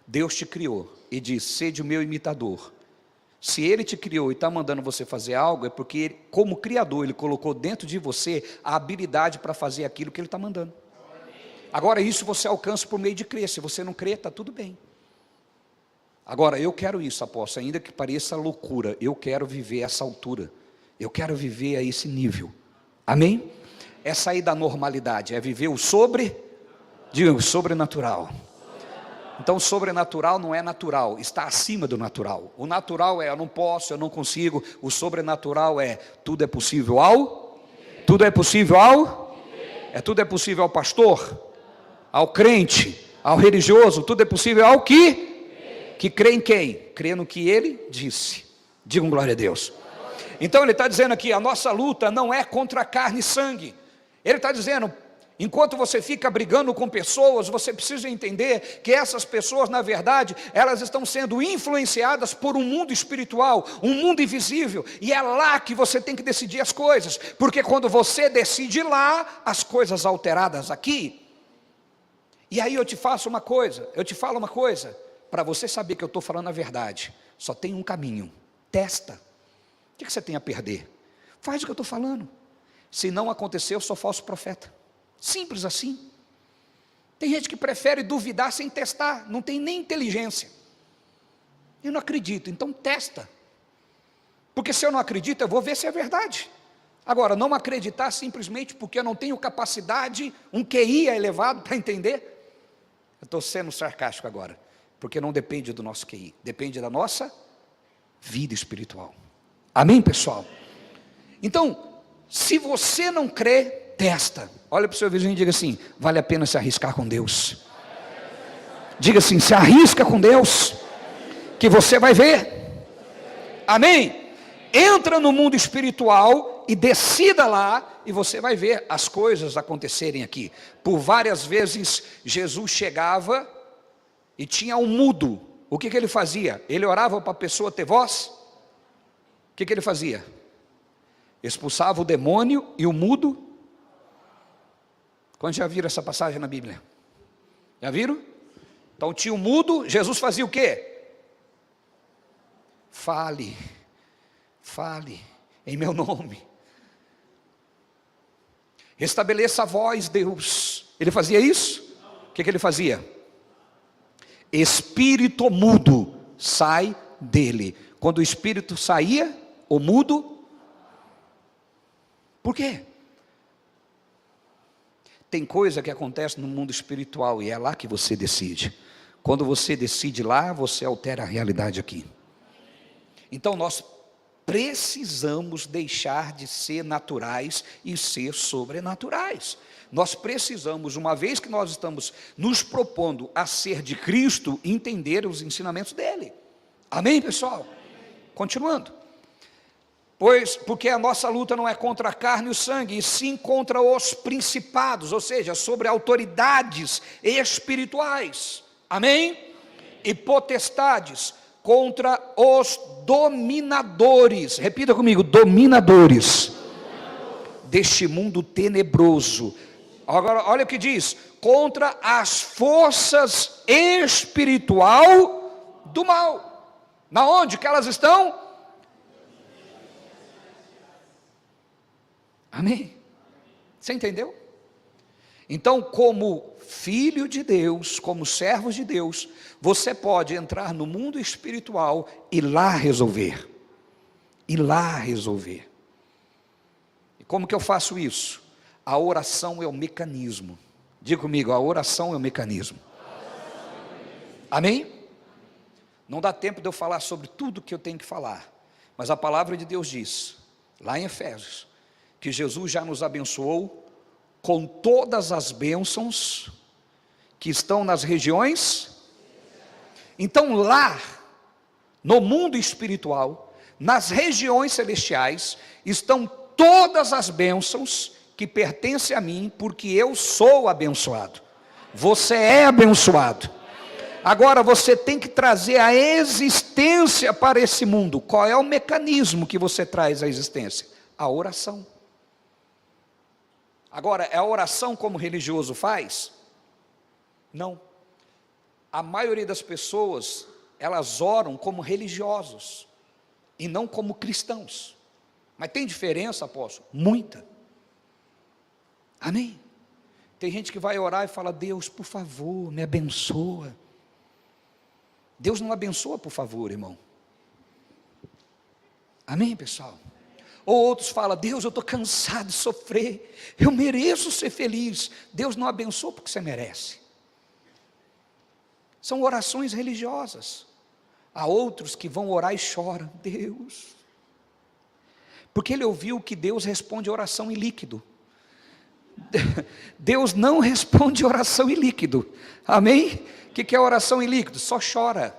Deus te criou e diz: sede o meu imitador. Se Ele te criou e está mandando você fazer algo, é porque Ele, como Criador, Ele colocou dentro de você a habilidade para fazer aquilo que Ele está mandando. Agora, isso você alcança por meio de crer. Se você não crer, está tudo bem. Agora, eu quero isso, apóstolo, ainda que pareça loucura, eu quero viver essa altura. Eu quero viver a esse nível. Amém? É sair da normalidade, é viver o diga, o sobrenatural. Então, o sobrenatural não é natural, está acima do natural. O natural é: eu não posso, eu não consigo. O sobrenatural é: tudo é possível tudo é possível tudo é possível ao pastor, ao crente, ao religioso. Tudo é possível ao que crê em quem? Crê no que ele disse. Digam glória a Deus. Então ele está dizendo aqui: a nossa luta não é contra carne e sangue. Ele está dizendo: enquanto você fica brigando com pessoas, você precisa entender que essas pessoas, na verdade, elas estão sendo influenciadas por um mundo espiritual, um mundo invisível, e é lá que você tem que decidir as coisas, porque quando você decide lá, as coisas alteradas aqui. E aí eu te falo uma coisa, para você saber que eu estou falando a verdade, só tem um caminho: testa. O que você tem a perder? Faz o que eu estou falando. Se não acontecer, eu sou falso profeta. Simples assim. Tem gente que prefere duvidar sem testar, não tem nem inteligência. Eu não acredito, então testa. Porque se eu não acredito, eu vou ver se é verdade. Agora, não acreditar simplesmente porque eu não tenho capacidade, um QI elevado para entender. Eu estou sendo sarcástico agora, porque não depende do nosso QI, depende da nossa vida espiritual. Amém, pessoal? Então, se você não crê, testa. Olha para o seu vizinho e diga assim: vale a pena se arriscar com Deus. Diga assim: se arrisca com Deus, que você vai ver. Amém? Entra no mundo espiritual e decida lá, e você vai ver as coisas acontecerem aqui. Por várias vezes Jesus chegava e tinha um mudo. O que ele fazia? Ele orava para a pessoa ter voz. O que ele fazia? Expulsava o demônio e o mudo. Quantos já viram essa passagem na Bíblia? Já viram? Então tinha o mudo, Jesus fazia o quê? Fale em meu nome. Restabeleça a voz, Deus. Ele fazia isso? O que ele fazia? Espírito mudo, sai dele. Quando o espírito saía, o mudo. Por quê? Tem coisa que acontece no mundo espiritual e é lá que você decide. Quando você decide lá, você altera a realidade aqui. Então nós precisamos deixar de ser naturais e ser sobrenaturais. Nós precisamos, uma vez que nós estamos nos propondo a ser de Cristo, entender os ensinamentos dele. Amém, pessoal? Continuando. Porque a nossa luta não é contra a carne e o sangue, e sim contra os principados, ou seja, sobre autoridades espirituais. Amém? E potestades, contra os dominadores. Repita comigo: dominadores deste mundo tenebroso. Agora, olha o que diz: contra as forças espiritual do mal. Na onde que elas estão? Amém? Você entendeu? Então, como filho de Deus, como servo de Deus, você pode entrar no mundo espiritual e lá resolver. E lá resolver. E como que eu faço isso? A oração é o mecanismo. Diga comigo: a oração é o mecanismo. Amém? Não dá tempo de eu falar sobre tudo que eu tenho que falar, mas a palavra de Deus diz, lá em Efésios, que Jesus já nos abençoou com todas as bênçãos que estão nas regiões. Então lá, no mundo espiritual, nas regiões celestiais, estão todas as bênçãos que pertencem a mim, porque eu sou abençoado. Você é abençoado. Agora você tem que trazer a existência para esse mundo. Qual é o mecanismo que você traz à existência? A oração. Agora, é a oração como o religioso faz? Não. A maioria das pessoas, elas oram como religiosos e não como cristãos. Mas tem diferença, apóstolo? Muita. Amém? Tem gente que vai orar e fala: Deus, por favor, me abençoa. Deus não abençoa por favor, irmão. Amém, pessoal? Ou outros falam: Deus, eu estou cansado de sofrer, eu mereço ser feliz. Deus não abençoa porque você merece. São orações religiosas. Há outros que vão orar e choram: Deus, porque ele ouviu que Deus responde oração em líquido. Deus não responde oração em líquido. Amém? O que é oração em líquido? Só chora.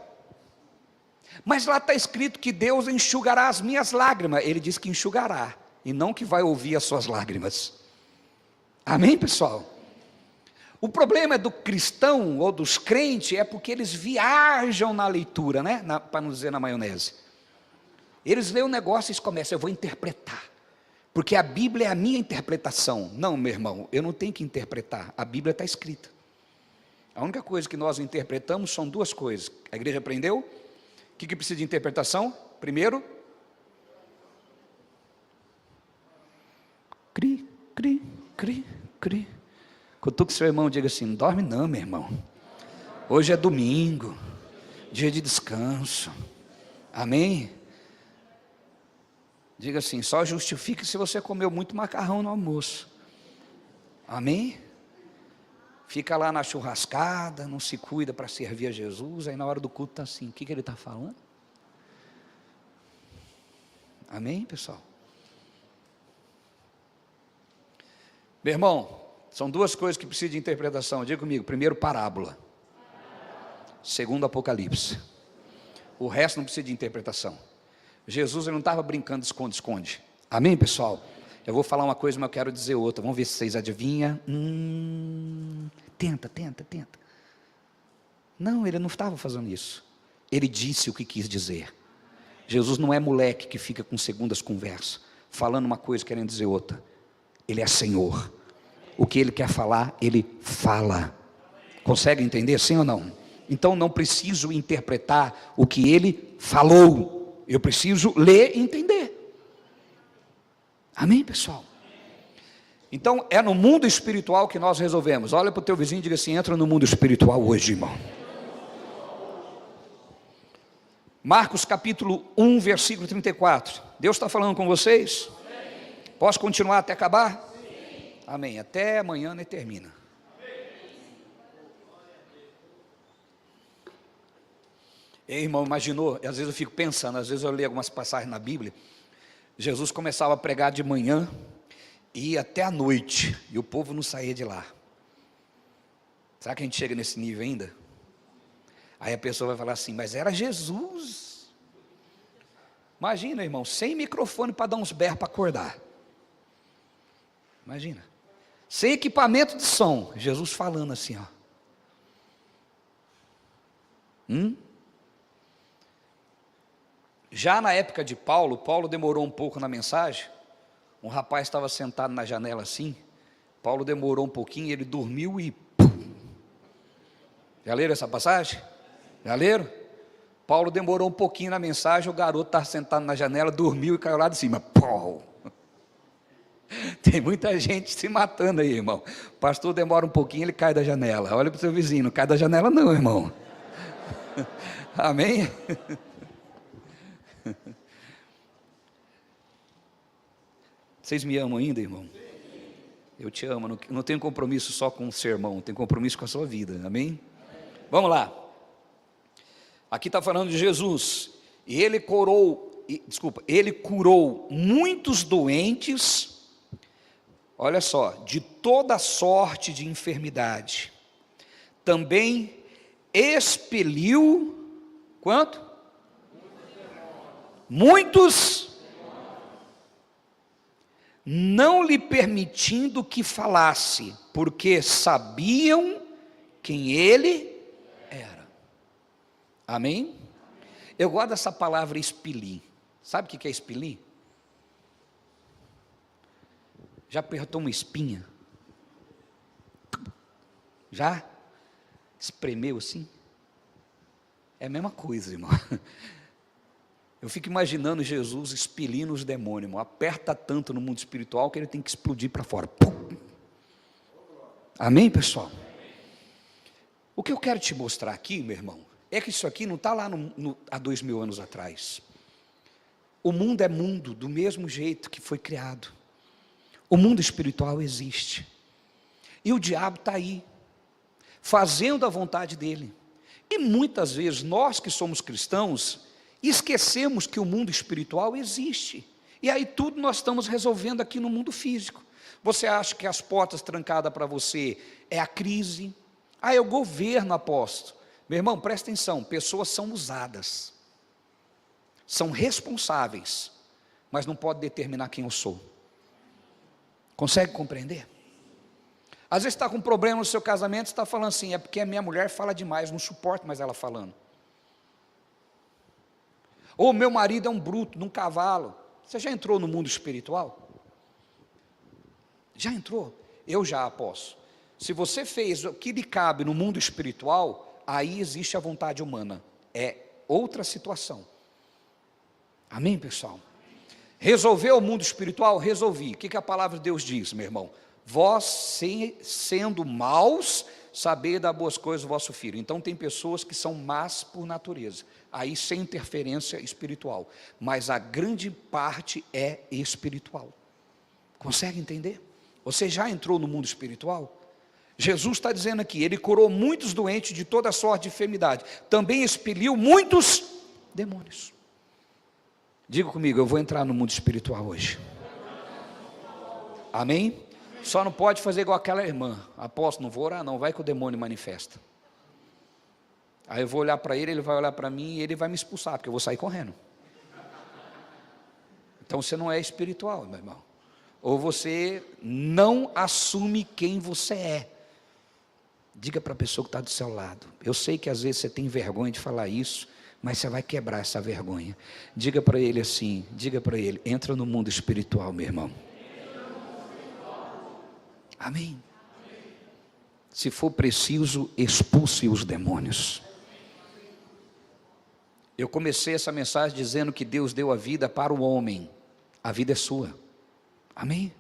Mas lá está escrito que Deus enxugará as minhas lágrimas. Ele diz que enxugará, e não que vai ouvir as suas lágrimas. Amém, pessoal? O problema do cristão ou dos crentes é porque eles viajam na leitura, né? Para não dizer na maionese. Eles leem o negócio e eles começam: eu vou interpretar, porque a Bíblia é a minha interpretação. Não, meu irmão, eu não tenho que interpretar, a Bíblia está escrita. A única coisa que nós interpretamos são duas coisas. A igreja aprendeu? O que precisa de interpretação? Primeiro, cri, cri, cri, cri. Cutuque seu irmão, diga assim: não dorme não, meu irmão. Hoje é domingo, dia de descanso. Amém? Diga assim: só justifique se você comeu muito macarrão no almoço. Amém? Fica lá na churrascada, não se cuida para servir a Jesus, aí na hora do culto está assim: o que ele está falando? Amém, pessoal? Meu irmão, são duas coisas que precisam de interpretação. Diga comigo: primeiro, parábola. Segundo, Apocalipse. O resto não precisa de interpretação. Jesus, ele não estava brincando de esconde-esconde. Amém, pessoal? Eu vou falar uma coisa, mas eu quero dizer outra. Vamos ver se vocês adivinham. Tenta. Não, ele não estava fazendo isso. Ele disse o que quis dizer. Jesus não é moleque que fica com segundas conversas, falando uma coisa, querendo dizer outra. Ele é Senhor. O que ele quer falar, ele fala. Consegue entender, sim ou não? Então não preciso interpretar o que ele falou. Eu preciso ler e entender. Amém, pessoal? Então é no mundo espiritual que nós resolvemos. Olha para o teu vizinho e diga assim: entra no mundo espiritual hoje, irmão. Marcos capítulo 1, versículo 34. Deus está falando com vocês? Posso continuar até acabar? Sim. Amém. Até amanhã, né, termina. Ei, irmão, imaginou? Às vezes eu fico pensando, às vezes eu leio algumas passagens na Bíblia. Jesus começava a pregar de manhã e ia até a noite, e o povo não saía de lá. Será que a gente chega nesse nível ainda? Aí a pessoa vai falar assim: mas era Jesus. Imagina, irmão, sem microfone para dar uns berros para acordar. Imagina, sem equipamento de som, Jesus falando assim, ó. Já na época de Paulo, Paulo demorou um pouco na mensagem. Um rapaz estava sentado na janela assim, Paulo demorou um pouquinho, ele dormiu e pum. Já leram essa passagem? Já leram? Paulo demorou um pouquinho na mensagem, o garoto estava sentado na janela, dormiu e caiu lá de cima. Pau! Tem muita gente se matando aí, irmão. O pastor demora um pouquinho, ele cai da janela. Olha para o seu vizinho: não cai da janela não, irmão. Amém? Vocês me amam ainda, irmão? Eu te amo. Não tenho compromisso só com o sermão, tenho compromisso com a sua vida. Amém? Vamos lá. Aqui está falando de Jesus. E ele curou muitos doentes. Olha só, de toda sorte de enfermidade. Também expeliu quanto? Muitos, não lhe permitindo que falasse, porque sabiam quem ele era. Amém? Eu gosto dessa palavra expelir. Sabe o que é expelir? Já apertou uma espinha? Já? Espremeu assim? É a mesma coisa, irmão. Eu fico imaginando Jesus expelindo os demônios, irmão. Aperta tanto no mundo espiritual que ele tem que explodir para fora. Pum! Amém, pessoal? O que eu quero te mostrar aqui, meu irmão, é que isso aqui não está lá há 2000 anos atrás. O mundo é mundo do mesmo jeito que foi criado. O mundo espiritual existe. E o diabo está aí, fazendo a vontade dele. E muitas vezes nós que somos cristãos, esquecemos que o mundo espiritual existe. E aí tudo nós estamos resolvendo aqui no mundo físico. Você acha que as portas trancadas para você é a crise? É o governo, apóstolo. Meu irmão, presta atenção, pessoas são usadas. São responsáveis, mas não pode determinar quem eu sou. Consegue compreender? Às vezes está com um problema no seu casamento, você está falando assim, é porque a minha mulher fala demais, não suporto mais ela falando. Ou meu marido é um bruto, num cavalo. Você já entrou no mundo espiritual? Já entrou? Eu já, apóstolo. Se você fez o que lhe cabe no mundo espiritual, aí existe a vontade humana. É outra situação. Amém, pessoal? Resolveu o mundo espiritual? Resolvi. O que a palavra de Deus diz, meu irmão? Vós, sendo maus, saber dar boas coisas ao vosso filho. Então tem pessoas que são más por natureza, aí sem interferência espiritual, mas a grande parte é espiritual. Consegue entender? Você já entrou no mundo espiritual? Jesus está dizendo aqui, ele curou muitos doentes de toda sorte de enfermidade, também expeliu muitos demônios. Diga comigo, eu vou entrar no mundo espiritual hoje. Amém? Só não pode fazer igual aquela irmã. Apóstolo, não vou orar não, vai que o demônio manifesta. Aí eu vou olhar para ele vai olhar para mim e ele vai me expulsar, porque eu vou sair correndo. Então você não é espiritual, meu irmão. Ou você não assume quem você é. Diga para a pessoa que está do seu lado. Eu sei que às vezes você tem vergonha de falar isso, mas você vai quebrar essa vergonha. Diga para ele assim, diga para ele, entra no mundo espiritual, meu irmão. Amém. Se for preciso, expulse os demônios. Eu comecei essa mensagem dizendo que Deus deu a vida para o homem. A vida é sua. Amém?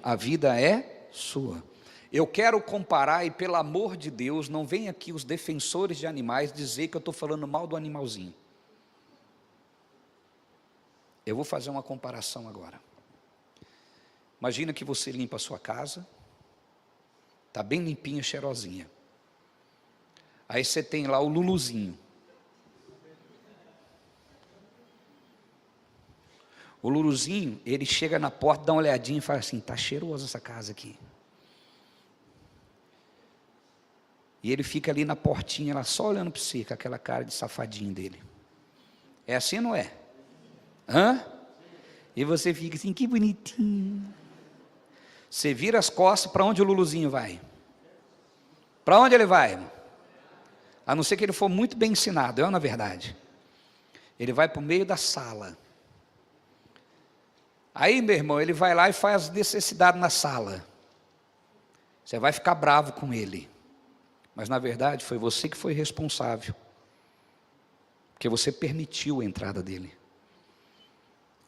A vida é sua. Eu quero comparar, e pelo amor de Deus, não vem aqui os defensores de animais dizer que eu estou falando mal do animalzinho. Eu vou fazer uma comparação agora. Imagina que você limpa a sua casa, está bem limpinha, cheirosinha. Aí você tem lá o Luluzinho. O Luluzinho, ele chega na porta, dá uma olhadinha e fala assim, está cheirosa essa casa aqui. E ele fica ali na portinha, lá só olhando para você, com aquela cara de safadinho dele. É assim ou não é? Hã? E você fica assim, que bonitinho. Você vira as costas, para onde o Luluzinho vai? Para onde ele vai? A não ser que ele for muito bem ensinado, na verdade. Ele vai para o meio da sala. Aí, meu irmão, ele vai lá e faz as necessidades na sala. Você vai ficar bravo com ele. Mas, na verdade, foi você que foi responsável. Porque você permitiu a entrada dele.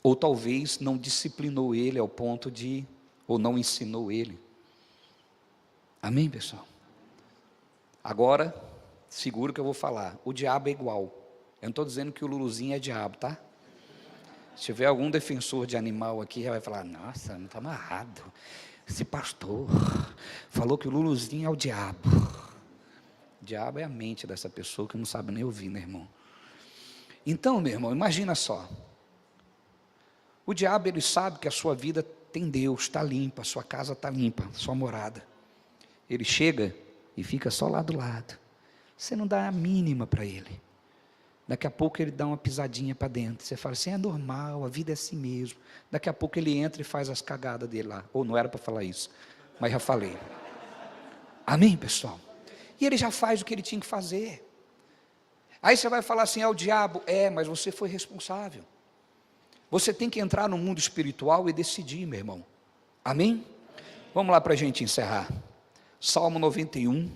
Ou talvez não disciplinou ele ao ponto de... ou não ensinou ele. Amém, pessoal? Agora, seguro que eu vou falar. O diabo é igual. Eu não estou dizendo que o Luluzinho é diabo, tá? Se tiver algum defensor de animal aqui, já vai falar, nossa, não está amarrado. Esse pastor falou que o Luluzinho é o diabo. O diabo é a mente dessa pessoa que não sabe nem ouvir, né, irmão? Então, meu irmão, imagina só. O diabo, ele sabe que a sua vida tem Deus, está limpa, a sua casa está limpa, a sua morada. Ele chega e fica só lá do lado. Você não dá a mínima para ele. Daqui a pouco ele dá uma pisadinha para dentro. Você fala assim, é normal, a vida é assim mesmo. Daqui a pouco ele entra e faz as cagadas dele lá. Ou não era para falar isso, mas já falei. Amém, pessoal? E ele já faz o que ele tinha que fazer. Aí você vai falar assim, é o diabo. É, mas você foi responsável. Você tem que entrar no mundo espiritual e decidir, meu irmão. Amém? Vamos lá para a gente encerrar. Salmo 91,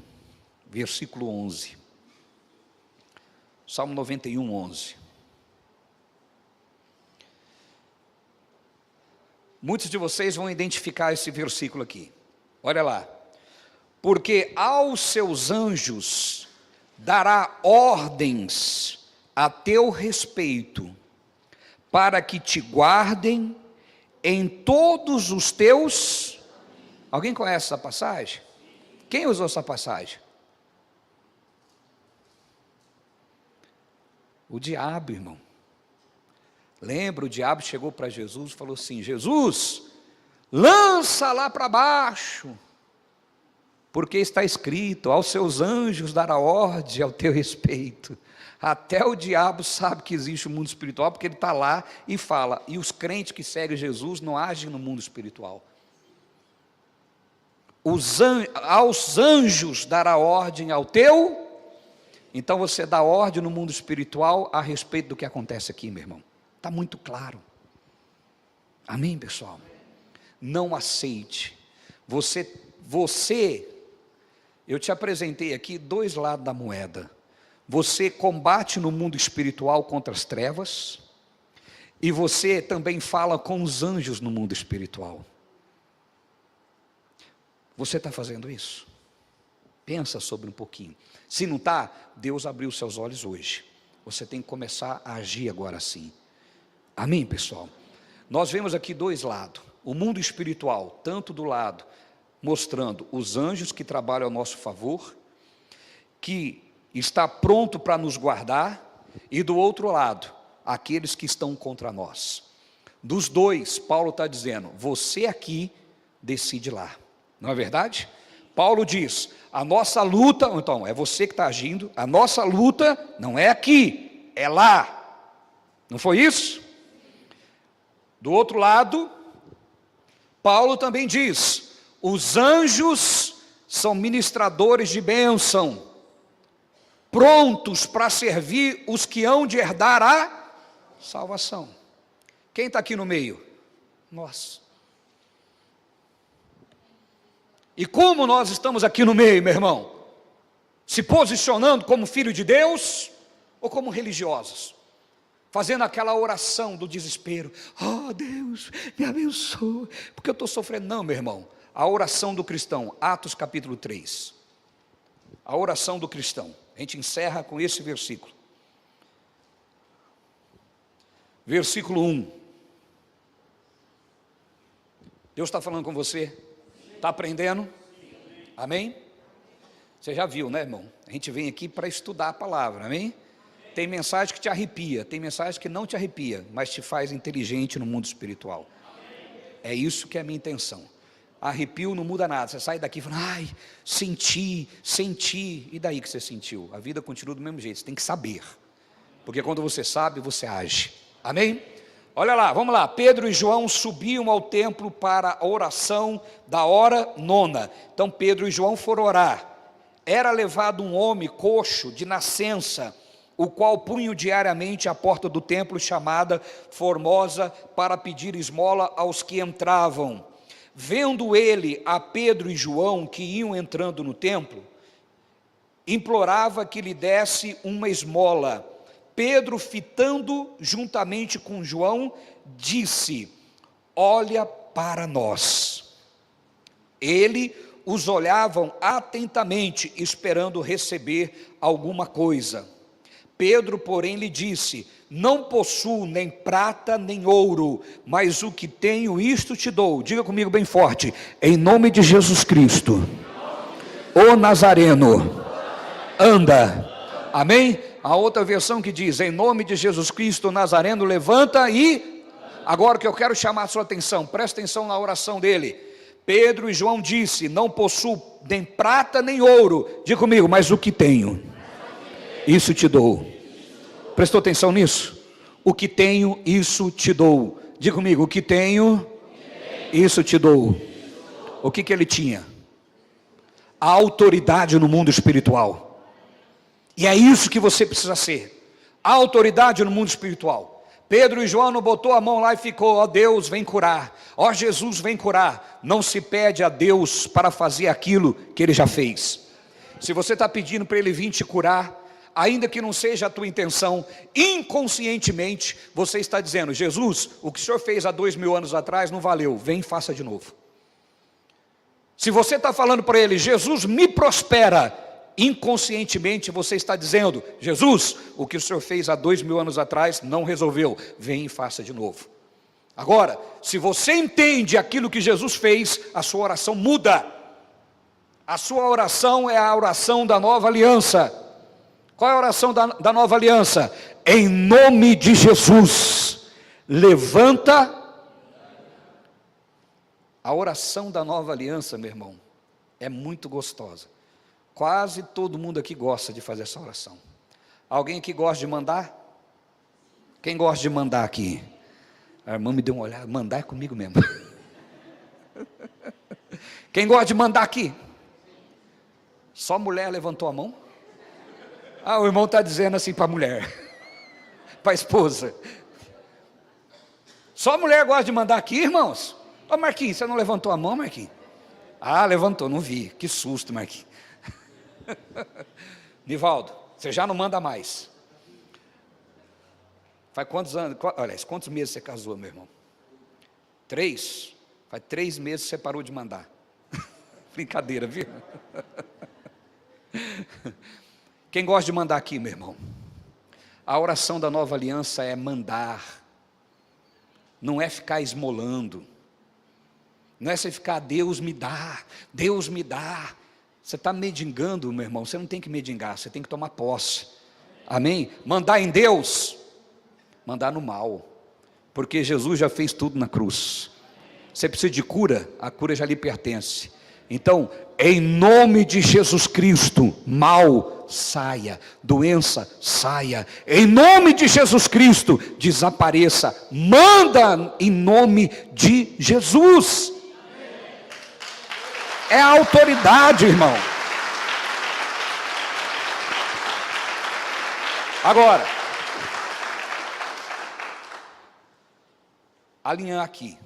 versículo 11. Salmo 91, 11. Muitos de vocês vão identificar esse versículo aqui. Olha lá. Porque aos seus anjos dará ordens a teu respeito, para que te guardem em todos os teus... Alguém conhece essa passagem? Quem usou essa passagem? O diabo, irmão. Lembra, o diabo chegou para Jesus e falou assim: Jesus, lança lá para baixo, porque está escrito, aos seus anjos dará ordem ao teu respeito. Até o diabo sabe que existe o mundo espiritual, porque ele está lá e fala. E os crentes que seguem Jesus não agem no mundo espiritual. Aos anjos dará ordem ao teu. Então você dá ordem no mundo espiritual a respeito do que acontece aqui, meu irmão. Está muito claro. Amém, pessoal? Não aceite. Eu te apresentei aqui dois lados da moeda. Você combate no mundo espiritual contra as trevas, e você também fala com os anjos no mundo espiritual. Você está fazendo isso? Pensa sobre um pouquinho. Se não está, Deus abriu seus olhos hoje. Você tem que começar a agir agora sim. Amém, pessoal? Nós vemos aqui dois lados. O mundo espiritual, tanto do lado mostrando os anjos que trabalham ao nosso favor, que está pronto para nos guardar, e do outro lado, aqueles que estão contra nós. Dos dois, Paulo está dizendo, você aqui decide lá. Não é verdade? Paulo diz, a nossa luta, então, é você que está agindo, a nossa luta não é aqui, é lá. Não foi isso? Do outro lado, Paulo também diz, os anjos são ministradores de bênção, prontos para servir os que hão de herdar a salvação. Quem está aqui no meio? Nós. E como nós estamos aqui no meio, meu irmão? Se posicionando como filho de Deus ou como religiosos? Fazendo aquela oração do desespero. Oh Deus, me abençoa, porque eu estou sofrendo. Não, meu irmão. A oração do cristão, Atos capítulo 3. A oração do cristão. A gente encerra com esse versículo. Versículo 1. Deus está falando com você? Está aprendendo? Amém? Você já viu, né, irmão? A gente vem aqui para estudar a palavra, amém? Tem mensagem que te arrepia, tem mensagem que não te arrepia, mas te faz inteligente no mundo espiritual. É isso que é a minha intenção. Arrepio não muda nada, você sai daqui falando, ai, senti, e daí que você sentiu? A vida continua do mesmo jeito, você tem que saber, porque quando você sabe, você age, amém? Olha lá, vamos lá, Pedro e João subiam ao templo para a oração da hora nona. Então Pedro e João foram orar. Era levado um homem coxo de nascença, o qual punha diariamente à porta do templo chamada Formosa, para pedir esmola aos que entravam. Vendo ele a Pedro e João que iam entrando no templo, implorava que lhe desse uma esmola. Pedro, fitando juntamente com João, disse, olha para nós. Ele os olhavam atentamente, esperando receber alguma coisa. Pedro, porém, lhe disse, não possuo nem prata nem ouro, mas o que tenho, isto te dou. Diga comigo bem forte, em nome de Jesus Cristo, o Nazareno, anda. Amém? A outra versão que diz, em nome de Jesus Cristo, Nazareno, levanta e... Agora que eu quero chamar a sua atenção, presta atenção na oração dele. Pedro e João disse, não possuo nem prata nem ouro. Diga comigo, mas o que tenho, isso te dou. Prestou atenção nisso? O que tenho, isso te dou. Diga comigo, o que tenho, isso te dou. O que ele tinha? A autoridade no mundo espiritual. E é isso que você precisa ser, a autoridade no mundo espiritual. Pedro e João não botou a mão lá e ficou, ó Deus vem curar, ó Jesus vem curar. Não se pede a Deus para fazer aquilo que Ele já fez. Se você está pedindo para Ele vir te curar, ainda que não seja a tua intenção, inconscientemente, você está dizendo: Jesus, o que o Senhor fez há 2000 anos atrás não valeu, vem e faça de novo. Se você está falando para ele: Jesus, me prospera, inconscientemente você está dizendo: Jesus, o que o Senhor fez há 2000 anos atrás não resolveu, vem e faça de novo. Agora, se você entende aquilo que Jesus fez, a sua oração muda. A sua oração é a oração da nova aliança. Qual é a oração da nova aliança? Em nome de Jesus, levanta. A oração da nova aliança, meu irmão, é muito gostosa. Quase todo mundo aqui gosta de fazer essa oração. Alguém aqui gosta de mandar? Quem gosta de mandar aqui? A irmã me deu uma olhada: mandar é comigo mesmo. Quem gosta de mandar aqui? Só mulher levantou a mão? Ah, o irmão está dizendo assim para a mulher, para a esposa. Só mulher gosta de mandar aqui, irmãos? Ô Marquinhos, você não levantou a mão, Marquinhos? Ah, levantou, não vi, que susto, Marquinhos. Nivaldo, você já não manda mais. Faz quantos anos, olha, quantos meses você casou, meu irmão? 3? Faz 3 meses que você parou de mandar. Brincadeira, viu? Quem gosta de mandar aqui, meu irmão? A oração da nova aliança é mandar. Não é ficar esmolando. Não é você ficar: Deus me dá, Deus me dá. Você está mendigando, meu irmão. Você não tem que mendigar, você tem que tomar posse. Amém? Mandar em Deus, mandar no mal, porque Jesus já fez tudo na cruz. Você precisa de cura, a cura já lhe pertence. Então, em nome de Jesus Cristo, mal saia, doença saia, em nome de Jesus Cristo, desapareça, manda em nome de Jesus. É a autoridade, irmão. Agora, alinhar aqui.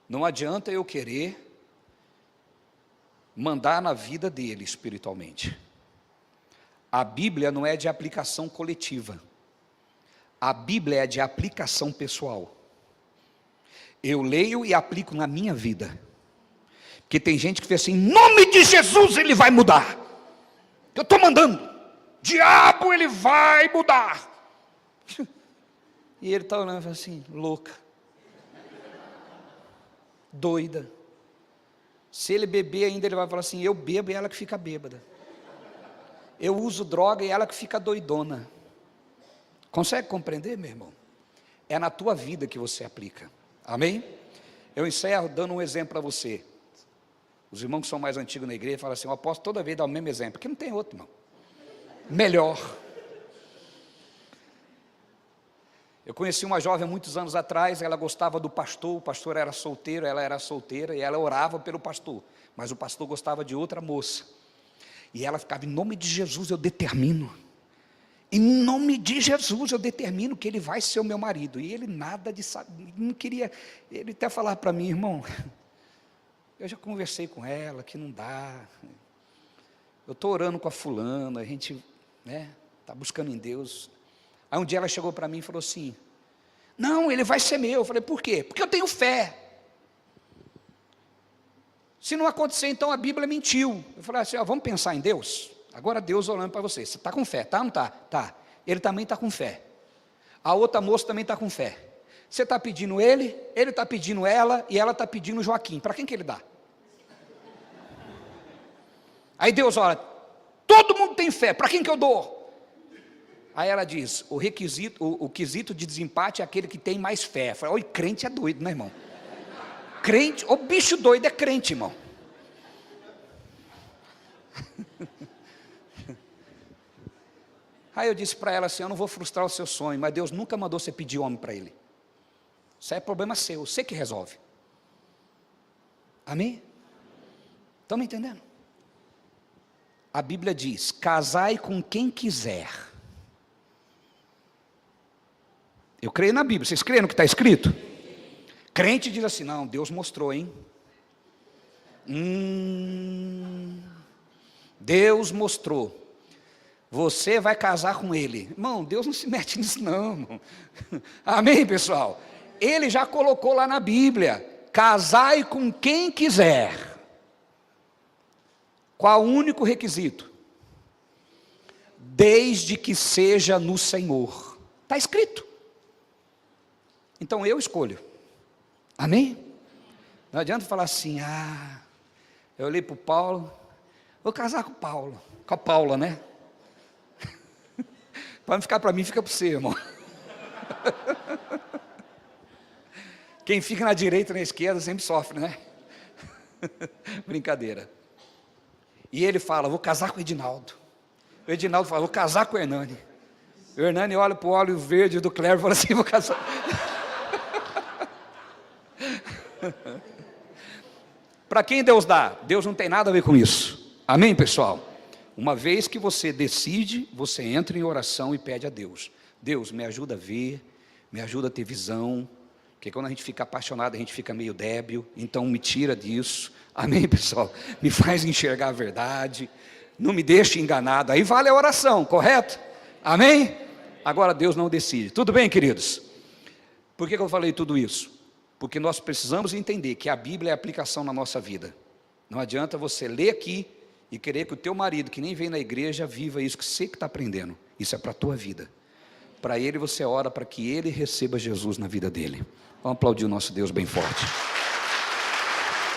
Não adianta eu querer mandar na vida dele espiritualmente. A Bíblia não é de aplicação coletiva. A Bíblia é de aplicação pessoal. Eu leio e aplico na minha vida. Porque tem gente que fez assim: em nome de Jesus ele vai mudar. Eu estou mandando. Diabo, ele vai mudar. E ele está olhando assim: louca. Doida. Se ele beber ainda, ele vai falar assim: eu bebo e ela que fica bêbada. Eu uso droga e ela que fica doidona. Consegue compreender, meu irmão? É na tua vida que você aplica. Amém? Eu encerro dando um exemplo para você. Os irmãos que são mais antigos na igreja falam assim: eu aposto toda vez dar o mesmo exemplo, porque não tem outro, irmão. Melhor. Eu conheci uma jovem há muitos anos atrás, ela gostava do pastor, o pastor era solteiro, ela era solteira, e ela orava pelo pastor, mas o pastor gostava de outra moça, e ela ficava: em nome de Jesus eu determino, em nome de Jesus eu determino que ele vai ser o meu marido, e ele nada de saber, não queria, ele até falava para mim: irmão, eu já conversei com ela, que não dá, eu estou orando com a fulana, a gente está buscando em Deus. Aí um dia ela chegou para mim e falou assim: não, ele vai ser meu. Eu falei: por quê? Porque eu tenho fé. Se não acontecer, então a Bíblia mentiu. Eu falei assim: vamos pensar em Deus? Agora Deus olhando para você. Você está com fé, tá ou não está? Tá. Ele também está com fé. A outra moça também está com fé. Você está pedindo ele está pedindo ela, e ela está pedindo Joaquim. Para quem que ele dá? Aí Deus olha: todo mundo tem fé, para quem que eu dou? Aí ela diz: o quesito de desempate é aquele que tem mais fé. Eu falei: oi, crente é doido, né, irmão? Crente, o bicho doido é crente, irmão. Aí eu disse para ela assim: eu não vou frustrar o seu sonho, mas Deus nunca mandou você pedir homem para ele. Isso é problema seu, você que resolve. Amém? Estão me entendendo? A Bíblia diz: casai com quem quiser. Eu creio na Bíblia, vocês creem no que está escrito? Crente diz assim: não, Deus mostrou, hein? Deus mostrou. Você vai casar com ele. Irmão, Deus não se mete nisso não, irmão. Amém, pessoal? Ele já colocou lá na Bíblia: casai com quem quiser. Qual o único requisito? Desde que seja no Senhor. Está escrito. Então eu escolho. Amém? Não adianta falar assim: eu olhei para o Paulo, vou casar com o Paulo, com a Paula, né? Para não ficar para mim, fica para você, irmão. Quem fica na direita e na esquerda sempre sofre, né? Brincadeira. E ele fala: vou casar com o Edinaldo. O Edinaldo fala: vou casar com o Hernani. O Hernani olha para o óleo verde do Cléber e fala assim: vou casar. Para quem Deus dá? Deus não tem nada a ver com isso. Amém, pessoal? Uma vez que você decide, você entra em oração e pede a Deus: Deus, me ajuda a ver, me ajuda a ter visão, porque quando a gente fica apaixonado, a gente fica meio débil, então me tira disso. Amém, pessoal? Me faz enxergar a verdade, não me deixe enganado. Aí vale a oração, correto? Amém? Agora Deus não decide. Tudo bem, queridos? Por que eu falei tudo isso? Porque nós precisamos entender que a Bíblia é aplicação na nossa vida. Não adianta você ler aqui e querer que o teu marido, que nem vem na igreja, viva isso que você que está aprendendo. Isso é para a tua vida. Para ele você ora para que ele receba Jesus na vida dele. Vamos aplaudir o nosso Deus bem forte.